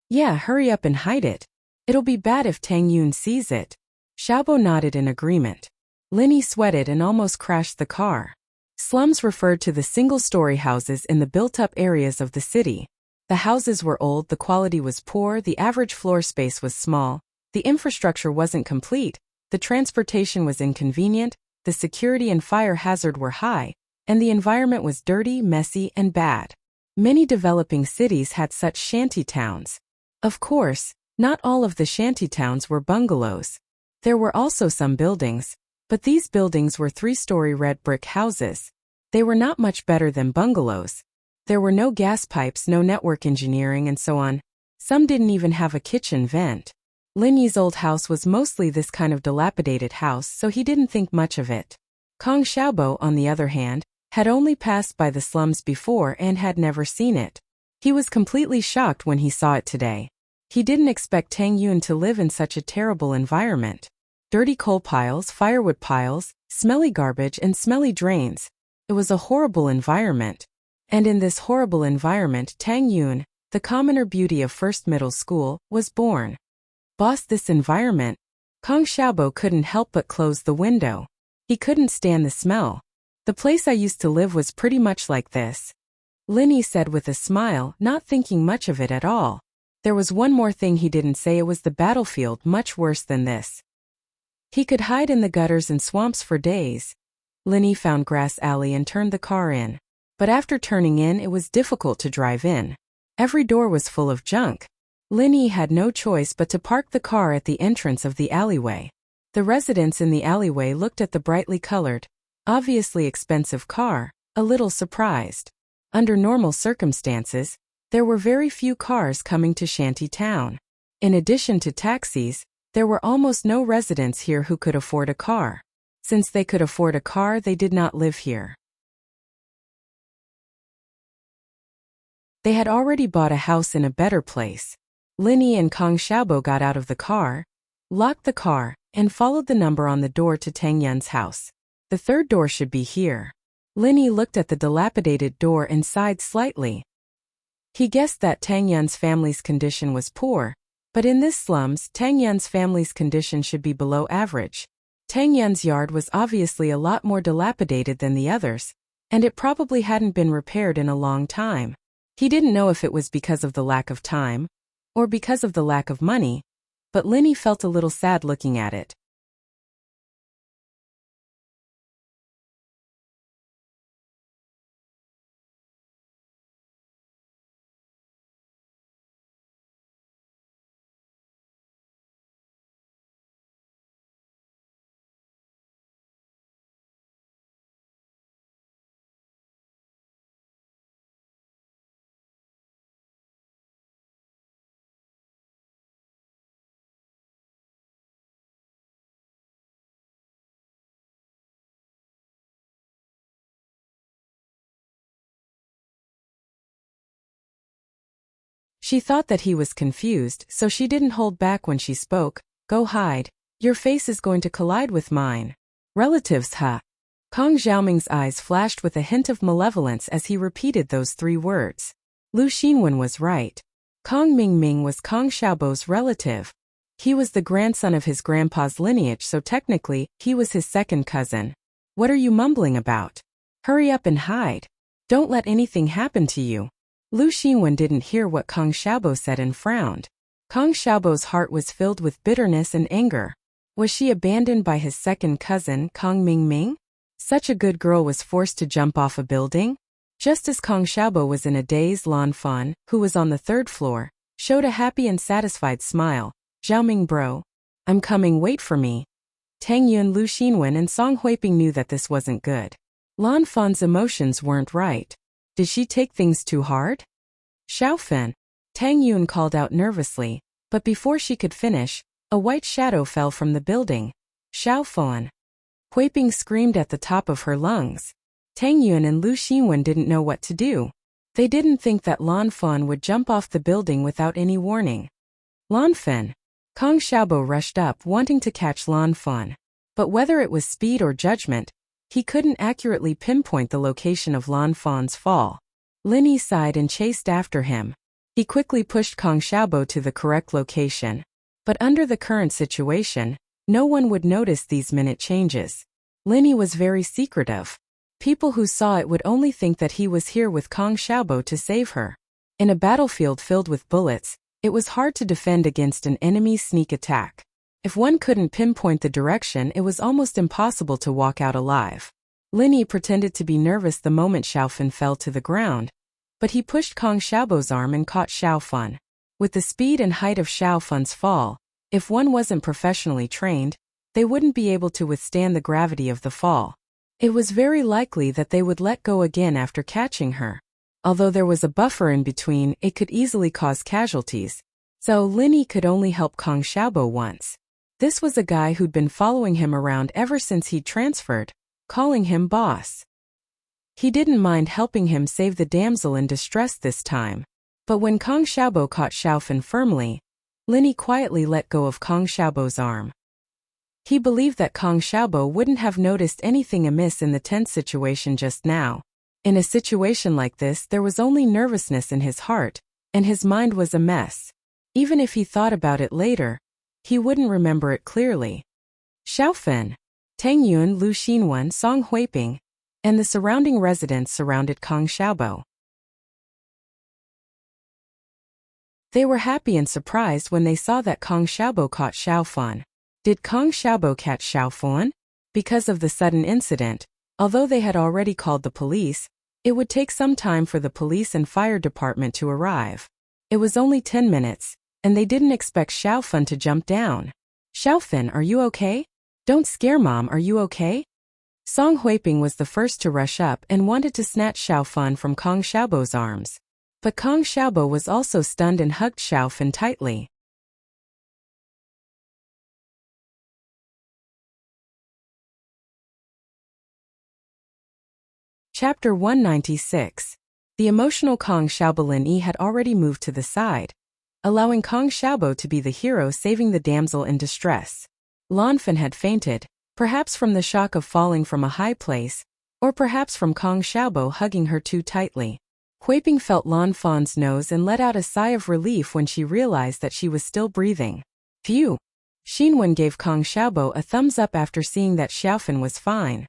"Yeah, hurry up and hide it. It'll be bad if Tang Yun sees it." Xiaobo nodded in agreement. Lin Yi sweated and almost crashed the car. Slums referred to the single-story houses in the built-up areas of the city. The houses were old, the quality was poor, the average floor space was small, the infrastructure wasn't complete, the transportation was inconvenient, the security and fire hazard were high, and the environment was dirty, messy, and bad. Many developing cities had such shanty towns. Of course, not all of the shanty towns were bungalows. There were also some buildings, but these buildings were 3-story red brick houses. They were not much better than bungalows. There were no gas pipes, no network engineering, and so on. Some didn't even have a kitchen vent. Lin Yi's old house was mostly this kind of dilapidated house, so he didn't think much of it. Kong Xiaobo, on the other hand, had only passed by the slums before and had never seen it. He was completely shocked when he saw it today. He didn't expect Tang Yun to live in such a terrible environment. Dirty coal piles, firewood piles, smelly garbage, and smelly drains. It was a horrible environment. And in this horrible environment, Tang Yun, the commoner beauty of first middle school, was born. "Boss, this environment." Kong Xiaobo couldn't help but close the window. He couldn't stand the smell. "The place I used to live was pretty much like this," Lin Yi said with a smile, not thinking much of it at all. There was one more thing he didn't say. It was the battlefield, much worse than this. He could hide in the gutters and swamps for days. Linny found Grass Alley and turned the car in. But after turning in, it was difficult to drive in. Every door was full of junk. Linny had no choice but to park the car at the entrance of the alleyway. The residents in the alleyway looked at the brightly colored, obviously expensive car, a little surprised. Under normal circumstances, there were very few cars coming to Shanty Town. In addition to taxis, there were almost no residents here who could afford a car. Since they could afford a car, they did not live here. They had already bought a house in a better place. Linny and Kong Xiaobo got out of the car, locked the car, and followed the number on the door to Tang Yun's house. The third door should be here. Linny looked at the dilapidated door and sighed slightly. He guessed that Tang Yun's family's condition was poor, but in this slums, Tang Yun's family's condition should be below average. Tang Yun's yard was obviously a lot more dilapidated than the others, and it probably hadn't been repaired in a long time. He didn't know if it was because of the lack of time, or because of the lack of money, but Linny felt a little sad looking at it. She thought that he was confused, so she didn't hold back when she spoke. Go hide. Your face is going to collide with mine. Relatives, huh? Kong Xiaoming's eyes flashed with a hint of malevolence as he repeated those 3 words. Lu Xinwen was right. Kong Mingming was Kong Xiaobo's relative. He was the grandson of his grandpa's lineage, so technically, he was his second cousin. What are you mumbling about? Hurry up and hide. Don't let anything happen to you. Lu Xinwen didn't hear what Kong Xiaobo said and frowned. Kong Xiaobo's heart was filled with bitterness and anger. Was she abandoned by his second cousin, Kong Mingming? Such a good girl was forced to jump off a building? Just as Kong Xiaobo was in a daze, Lan Fan, who was on the 3rd floor, showed a happy and satisfied smile. Xiaoming bro. I'm coming, wait for me. Tang Yun, Lu Xinwen and Song Huiping knew that this wasn't good. Lan Fan's emotions weren't right. Did she take things too hard? Xiaofen. Tang Yun called out nervously, but before she could finish, a white shadow fell from the building. Xiaofan. Huiping screamed at the top of her lungs. Tang Yun and Lu Xinwen didn't know what to do. They didn't think that Lan Fan would jump off the building without any warning. Lan Fan. Kong Xiaobo rushed up wanting to catch Lan Fan. But whether it was speed or judgment, he couldn't accurately pinpoint the location of Lan Fan's fall. Linny sighed and chased after him. He quickly pushed Kong Xiaobo to the correct location. But under the current situation, no one would notice these minute changes. Linny was very secretive. People who saw it would only think that he was here with Kong Xiaobo to save her. In a battlefield filled with bullets, it was hard to defend against an enemy's sneak attack. If one couldn't pinpoint the direction, it was almost impossible to walk out alive. Linny pretended to be nervous the moment Xiaofan fell to the ground, but he pushed Kong Xiaobo's arm and caught Xiaofan. With the speed and height of Xiaofan's fall, if one wasn't professionally trained, they wouldn't be able to withstand the gravity of the fall. It was very likely that they would let go again after catching her. Although there was a buffer in between, it could easily cause casualties. So Linny could only help Kong Xiaobo once. This was a guy who'd been following him around ever since he'd transferred, calling him boss. He didn't mind helping him save the damsel in distress this time. But when Kong Xiaobo caught Xiaofan firmly, Linny quietly let go of Kong Xiaobo's arm. He believed that Kong Xiaobo wouldn't have noticed anything amiss in the tense situation just now. In a situation like this, there was only nervousness in his heart, and his mind was a mess. Even if he thought about it later, he wouldn't remember it clearly. Xiaofen, Tang Yun, Lu Xinwen, Song Huiping, and the surrounding residents surrounded Kong Xiaobo. They were happy and surprised when they saw that Kong Xiaobo caught Xiaofan. Did Kong Xiaobo catch Xiaofan? Because of the sudden incident, although they had already called the police, it would take some time for the police and fire department to arrive. It was only 10 minutes, and they didn't expect Xiaofan to jump down. Xiaofan, are you okay? Don't scare Mom, are you okay? Song Huiping was the first to rush up and wanted to snatch Xiaofan from Kong Xiaobo's arms. But Kong Xiaobo was also stunned and hugged Xiaofan tightly. Chapter 196. The emotional Kong Xiaobo Lin Yi had already moved to the side, allowing Kong Xiaobo to be the hero saving the damsel in distress. Lan Fan had fainted, perhaps from the shock of falling from a high place, or perhaps from Kong Xiaobo hugging her too tightly. Huiping felt Lan Fan's nose and let out a sigh of relief when she realized that she was still breathing. Phew! Xinwen gave Kong Xiaobo a thumbs up after seeing that Xiaofan was fine.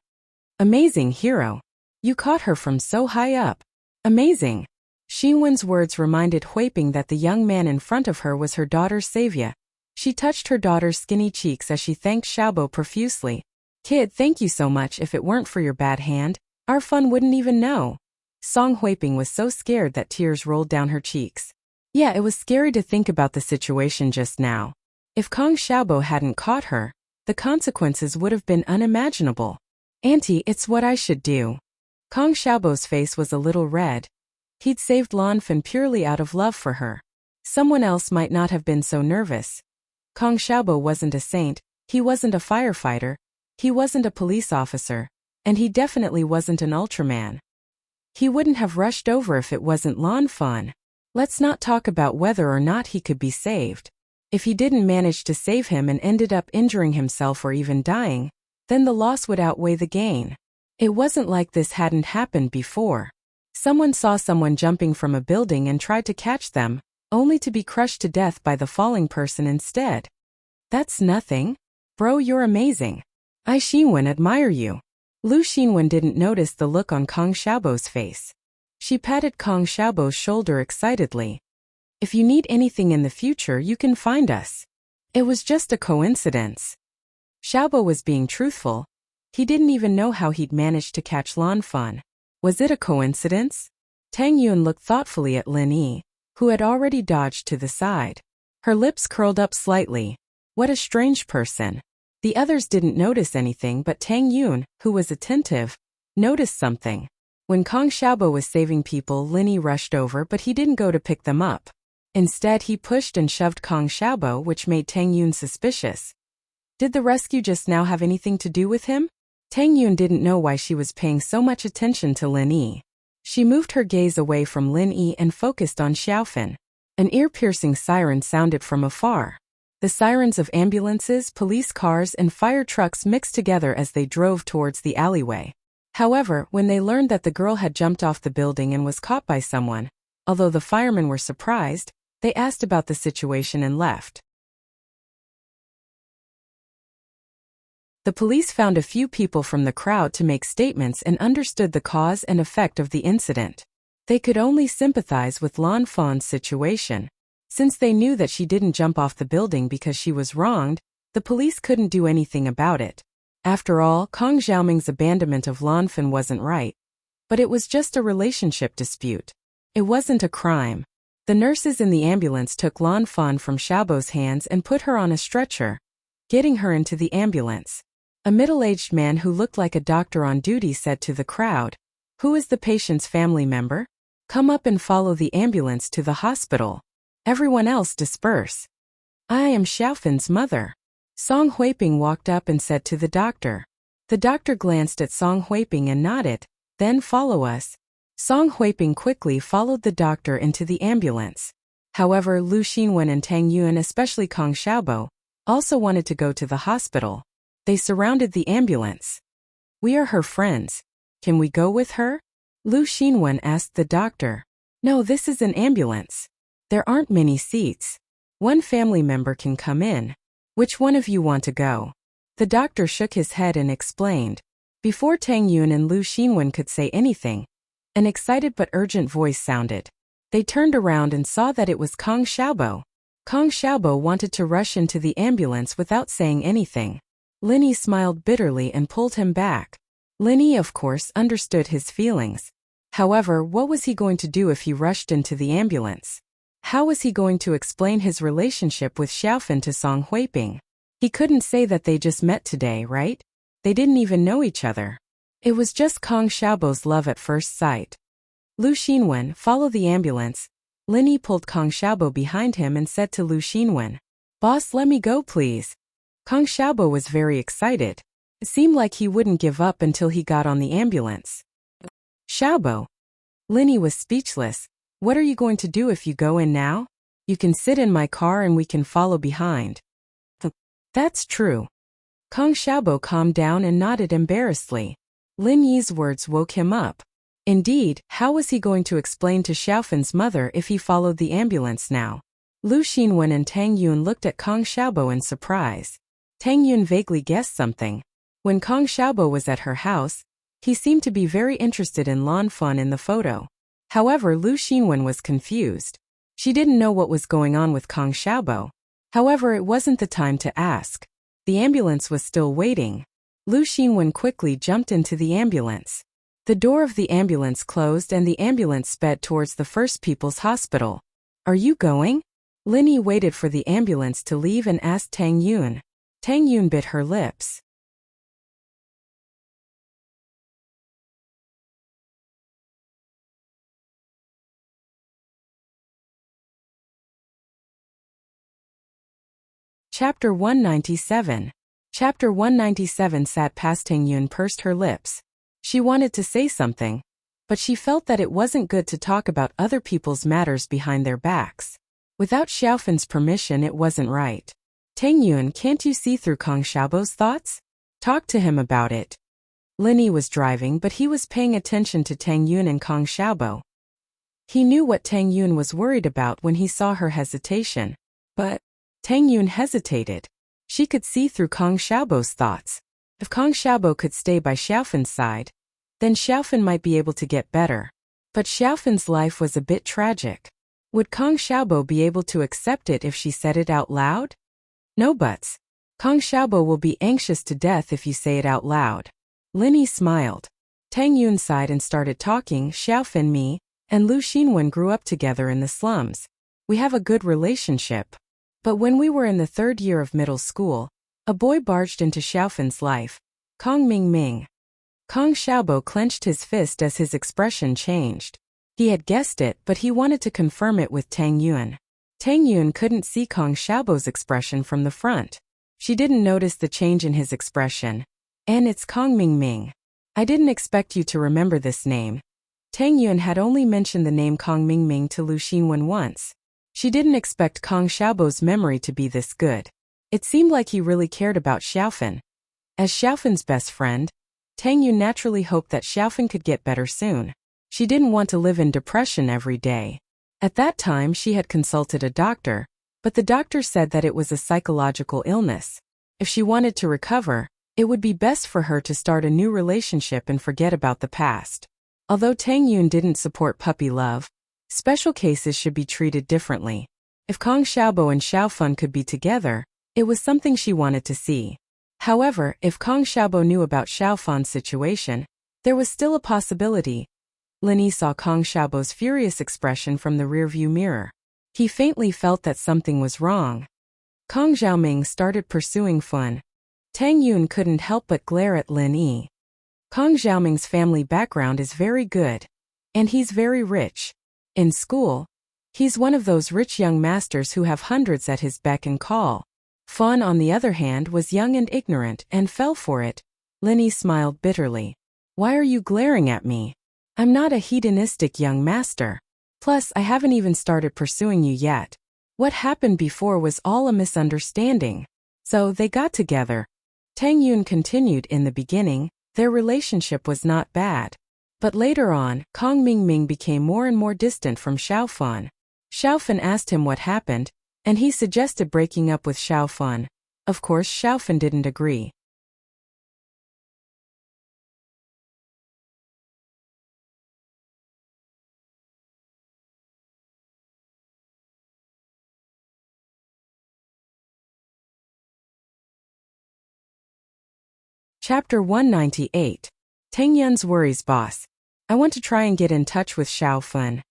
Amazing, hero! You caught her from so high up. Amazing! Xinwen's words reminded Huiping that the young man in front of her was her daughter Savia. She touched her daughter's skinny cheeks as she thanked Xiaobo profusely. Kid, thank you so much. If it weren't for your bad hand, our fun wouldn't even know. Song Huiping was so scared that tears rolled down her cheeks. Yeah, it was scary to think about the situation just now. If Kong Xiaobo hadn't caught her, the consequences would have been unimaginable. Auntie, it's what I should do. Kong Xiaobo's face was a little red. He'd saved Lan Fan purely out of love for her. Someone else might not have been so nervous. Kong Xiaobo wasn't a saint, he wasn't a firefighter, he wasn't a police officer, and he definitely wasn't an Ultraman. He wouldn't have rushed over if it wasn't Lan Fan. Let's not talk about whether or not he could be saved. If he didn't manage to save him and ended up injuring himself or even dying, then the loss would outweigh the gain. It wasn't like this hadn't happened before. Someone saw someone jumping from a building and tried to catch them, only to be crushed to death by the falling person instead. That's nothing. Bro, you're amazing. I Xinwen admire you. Lu Xinwen didn't notice the look on Kong Xiaobo's face. She patted Kong Xiaobo's shoulder excitedly. If you need anything in the future, you can find us. It was just a coincidence. Xiaobo was being truthful. He didn't even know how he'd managed to catch Lan Fan. Was it a coincidence? Tang Yun looked thoughtfully at Lin Yi, who had already dodged to the side. Her lips curled up slightly. What a strange person. The others didn't notice anything, but Tang Yun, who was attentive, noticed something. When Kong Xiaobo was saving people, Lin Yi rushed over, but he didn't go to pick them up. Instead, he pushed and shoved Kong Xiaobo, which made Tang Yun suspicious. Did the rescue just now have anything to do with him? Tang Yun didn't know why she was paying so much attention to Lin Yi. She moved her gaze away from Lin Yi and focused on Xiaofan. An ear-piercing siren sounded from afar. The sirens of ambulances, police cars, and fire trucks mixed together as they drove towards the alleyway. However, when they learned that the girl had jumped off the building and was caught by someone, although the firemen were surprised, they asked about the situation and left. The police found a few people from the crowd to make statements and understood the cause and effect of the incident. They could only sympathize with Lan Fan's situation. Since they knew that she didn't jump off the building because she was wronged, the police couldn't do anything about it. After all, Kong Xiaoming's abandonment of Lan Fan wasn't right. But it was just a relationship dispute. It wasn't a crime. The nurses in the ambulance took Lan Fan from Xiaobo's hands and put her on a stretcher, getting her into the ambulance. A middle-aged man who looked like a doctor on duty said to the crowd, "Who is the patient's family member? Come up and follow the ambulance to the hospital. Everyone else disperse." "I am Xiaofan's mother." Song Huiping walked up and said to the doctor. The doctor glanced at Song Huiping and nodded, "Then follow us." Song Huiping quickly followed the doctor into the ambulance. However, Lu Xinwen and Tang Yun, especially Kong Xiaobo, also wanted to go to the hospital. They surrounded the ambulance. "We are her friends. Can we go with her?" Lu Xinwen asked the doctor. "No, this is an ambulance. There aren't many seats. One family member can come in. Which one of you want to go?" The doctor shook his head and explained. Before Tang Yun and Lu Xinwen could say anything, an excited but urgent voice sounded. They turned around and saw that it was Kong Xiaobo. Kong Xiaobo wanted to rush into the ambulance without saying anything. Linny smiled bitterly and pulled him back. Linny, of course, understood his feelings. However, what was he going to do if he rushed into the ambulance? How was he going to explain his relationship with Xiaofan to Song Huiping? He couldn't say that they just met today, right? They didn't even know each other. It was just Kong Xiaobo's love at first sight. Lu Xinwen, follow the ambulance. Linny pulled Kong Xiaobo behind him and said to Lu Xinwen, "Boss, let me go please." Kong Xiaobo was very excited. It seemed like he wouldn't give up until he got on the ambulance. Xiaobo. Linny was speechless. What are you going to do if you go in now? You can sit in my car and we can follow behind. That's true. Kong Xiaobo calmed down and nodded embarrassedly. Lin Yi's words woke him up. Indeed, how was he going to explain to Xiaofan's mother if he followed the ambulance now? Lu Xinwen and Tang Yun looked at Kong Xiaobo in surprise. Tang Yun vaguely guessed something. When Kong Xiaobo was at her house, he seemed to be very interested in Lan Fan in the photo. However, Lu Xinwen was confused. She didn't know what was going on with Kong Xiaobo. However, it wasn't the time to ask. The ambulance was still waiting. Lu Xinwen quickly jumped into the ambulance. The door of the ambulance closed and the ambulance sped towards the First People's Hospital. Are you going? Linny waited for the ambulance to leave and asked Tang Yun. Tang Yun bit her lips. Chapter 197. Chapter 197 sat past Tang Yun pursed her lips. She wanted to say something, but she felt that it wasn't good to talk about other people's matters behind their backs. Without Xiaofan's permission, it wasn't right. Tang Yun, can't you see through Kong Xiaobo's thoughts? Talk to him about it. Linny was driving, but he was paying attention to Tang Yun and Kong Xiaobo. He knew what Tang Yun was worried about when he saw her hesitation. But Tang Yun hesitated. She could see through Kong Xiaobo's thoughts. If Kong Xiaobo could stay by Xiaofan's side, then Xiaofan might be able to get better. But Xiaofan's life was a bit tragic. Would Kong Xiaobo be able to accept it if she said it out loud? No buts. Kong Xiaobo will be anxious to death if you say it out loud. Linny smiled. Tang Yun sighed and started talking. Xiaofan, me, and Lu Xinwen grew up together in the slums. We have a good relationship. But when we were in the 3rd year of middle school, a boy barged into Xiaofan's life. Kong Mingming. Kong Xiaobo clenched his fist as his expression changed. He had guessed it, but he wanted to confirm it with Tang Yun. Tang Yun couldn't see Kong Xiaobo's expression from the front. She didn't notice the change in his expression. And it's Kong Mingming. I didn't expect you to remember this name. Tang Yun had only mentioned the name Kong Mingming to Lu Xinwen once. She didn't expect Kong Xiaobo's memory to be this good. It seemed like he really cared about Xiaofan. As Xiaofan's best friend, Tang Yun naturally hoped that Xiaofan could get better soon. She didn't want to live in depression every day. At that time, she had consulted a doctor, but the doctor said that it was a psychological illness. If she wanted to recover, it would be best for her to start a new relationship and forget about the past. Although Tang Yun didn't support puppy love, special cases should be treated differently. If Kong Xiaobo and Xiaofan could be together, it was something she wanted to see. However, if Kong Xiaobo knew about Xiaofan's situation, there was still a possibility. Linny saw Kong Xiaobo's furious expression from the rearview mirror. He faintly felt that something was wrong. Kong Xiaoming started pursuing Fun. Tang Yun couldn't help but glare at Lin Yi. Kong Xiaoming's family background is very good. And he's very rich. In school, he's one of those rich young masters who have hundreds at his beck and call. Fawn, on the other hand, was young and ignorant and fell for it. Linny smiled bitterly. Why are you glaring at me? I'm not a hedonistic young master. Plus, I haven't even started pursuing you yet. What happened before was all a misunderstanding. So they got together. Tang Yun continued. In the beginning, their relationship was not bad. But later on, Kong Mingming became more and more distant from Xiaofan. Xiaofan asked him what happened, and he suggested breaking up with Xiaofan. Of course, Xiaofan didn't agree. Chapter 198. Tang Yun's worries boss. I want to try and get in touch with Xiao Fun.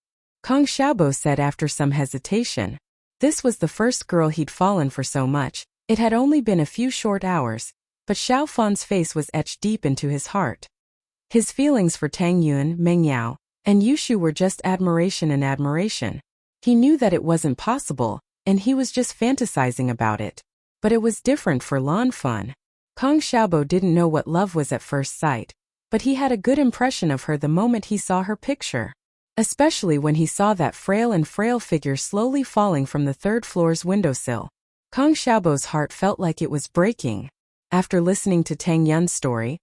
Kong Xiaobo said after some hesitation. This was the first girl he'd fallen for so much. It had only been a few short hours, but Xiao Fan's face was etched deep into his heart. His feelings for Tang Yun, Meng Yao, and Yushu were just admiration and admiration. He knew that it wasn't possible, and he was just fantasizing about it. But it was different for Lan Fun. Kong Xiaobo didn't know what love was at first sight, but he had a good impression of her the moment he saw her picture. Especially when he saw that frail figure slowly falling from the third floor's windowsill. Kong Xiaobo's heart felt like it was breaking. After listening to Tang Yun's story,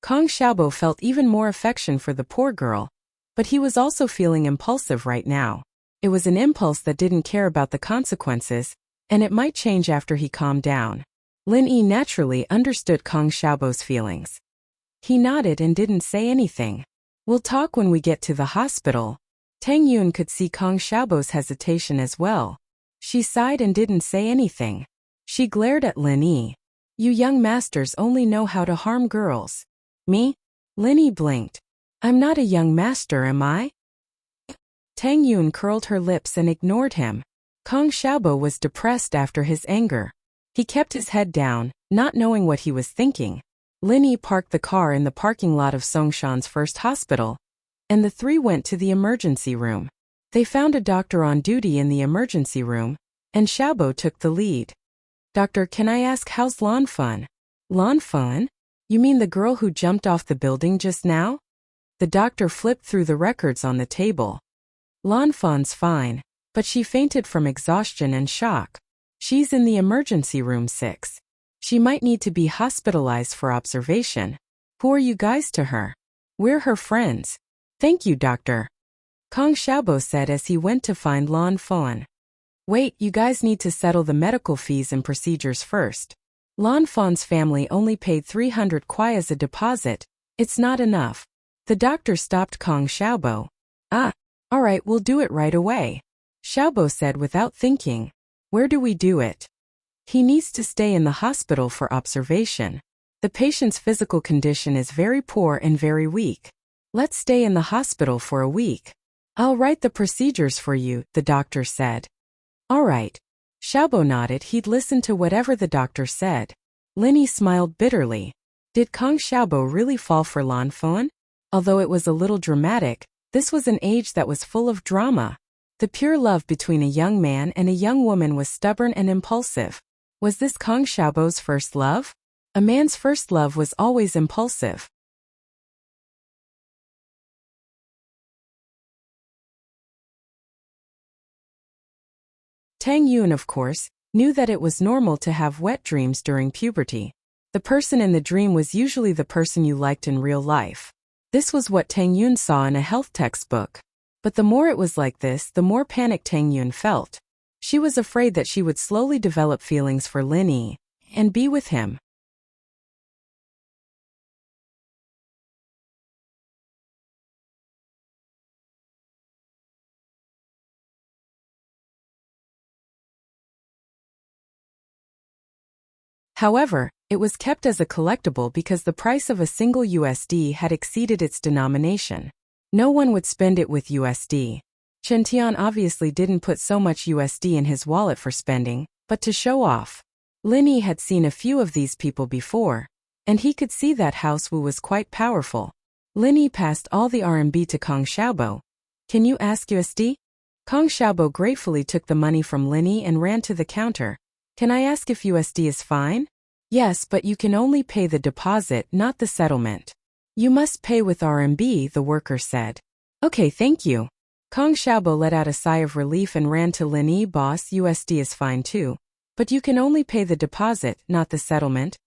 Kong Xiaobo felt even more affection for the poor girl, but he was also feeling impulsive right now. It was an impulse that didn't care about the consequences, and it might change after he calmed down. Lin Yi naturally understood Kong Xiaobo's feelings. He nodded and didn't say anything. We'll talk when we get to the hospital. Tang Yun could see Kong Xiaobo's hesitation as well. She sighed and didn't say anything. She glared at Lin Yi. You young masters only know how to harm girls. Me? Lin Yi blinked. I'm not a young master, am I? Tang Yun curled her lips and ignored him. Kong Xiaobo was depressed after his anger. He kept his head down, not knowing what he was thinking. Lin Yi parked the car in the parking lot of Songshan's first hospital, and the three went to the emergency room. They found a doctor on duty in the emergency room, and Xiaobo took the lead. Doctor, can I ask how's Lan Fun? Lan Fun? You mean the girl who jumped off the building just now? The doctor flipped through the records on the table. Lan Fun's fine, but she fainted from exhaustion and shock. She's in the emergency room 6. She might need to be hospitalized for observation. Who are you guys to her? We're her friends. Thank you, doctor. Kong Xiaobo said as he went to find Lan Fun. Wait, you guys need to settle the medical fees and procedures first. Lan Fun's family only paid 300 kuai as a deposit. It's not enough. The doctor stopped Kong Xiaobo. Alright, we'll do it right away. Xiaobo said without thinking. Where do we do it? He needs to stay in the hospital for observation. The patient's physical condition is very poor and very weak. Let's stay in the hospital for a week. I'll write the procedures for you, the doctor said. Alright. Xiaobo nodded. He'd listened to whatever the doctor said. Lin Yi smiled bitterly. Did Kong Xiaobo really fall for Lan Fun? Although it was a little dramatic, this was an age that was full of drama. The pure love between a young man and a young woman was stubborn and impulsive. Was this Kong Xiaobo's first love? A man's first love was always impulsive. Tang Yun, of course, knew that it was normal to have wet dreams during puberty. The person in the dream was usually the person you liked in real life. This was what Tang Yun saw in a health textbook. But the more it was like this, the more panic Tang Yun felt. She was afraid that she would slowly develop feelings for Lin Yi and be with him. However, it was kept as a collectible because the price of a single USD had exceeded its denomination. No one would spend it with USD. Chen Tian obviously didn't put so much USD in his wallet for spending, but to show off. Lin Yi had seen a few of these people before, and he could see that House Wu was quite powerful. Lin Yi passed all the RMB to Kong Xiaobo. Can you ask USD? Kong Xiaobo gratefully took the money from Lin Yi and ran to the counter. Can I ask if USD is fine? Yes, but you can only pay the deposit, not the settlement. You must pay with RMB, the worker said. Okay, thank you. Kong Xiaobo let out a sigh of relief and ran to Lin Yi. Boss, USD is fine too. But you can only pay the deposit, not the settlement.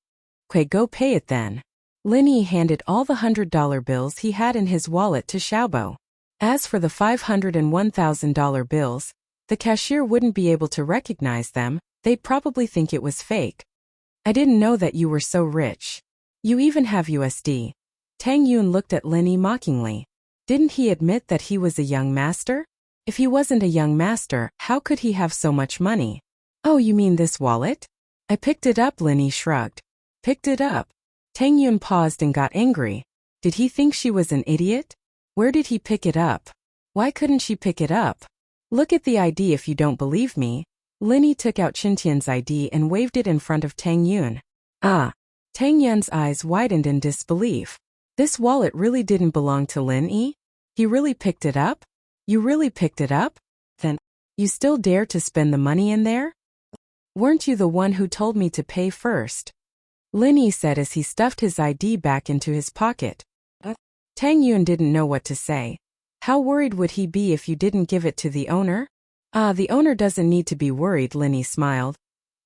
Okay, go pay it then. Lin Yi handed all the $100 bills he had in his wallet to Xiaobo. As for the $500 and $1,000 bills, the cashier wouldn't be able to recognize them. They'd probably think it was fake. I didn't know that you were so rich. You even have USD. Tang Yun looked at Lin Yi mockingly. Didn't he admit that he was a young master? If he wasn't a young master, how could he have so much money? Oh, you mean this wallet? I picked it up, Lin Yi shrugged. Picked it up. Tang Yun paused and got angry. Did he think she was an idiot? Where did he pick it up? Why couldn't she pick it up? Look at the ID if you don't believe me. Linny took out Qintian's ID and waved it in front of Tang Yun. Ah! Tang Yun's eyes widened in disbelief. This wallet really didn't belong to Lin Yi? He really picked it up? You really picked it up? Then, you still dare to spend the money in there? Weren't you the one who told me to pay first? Lin Yi said as he stuffed his ID back into his pocket. Tang Yun didn't know what to say. How worried would he be if you didn't give it to the owner? The owner doesn't need to be worried, Lin Yi smiled.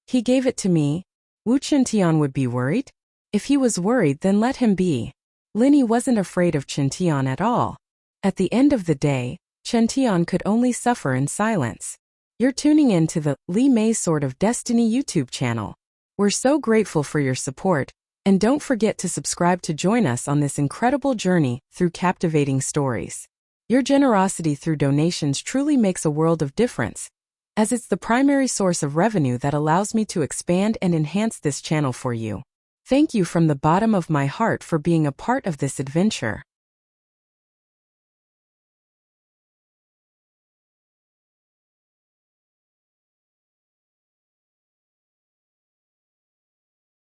He gave it to me. Wu Qintian would be worried? If he was worried, then let him be. Lin Yi wasn't afraid of Qintian at all. At the end of the day, Qintian could only suffer in silence. You're tuning in to the Li Mei Sword of Destiny YouTube channel. We're so grateful for your support, and don't forget to subscribe to join us on this incredible journey through captivating stories. Your generosity through donations truly makes a world of difference, as it's the primary source of revenue that allows me to expand and enhance this channel for you. Thank you from the bottom of my heart for being a part of this adventure.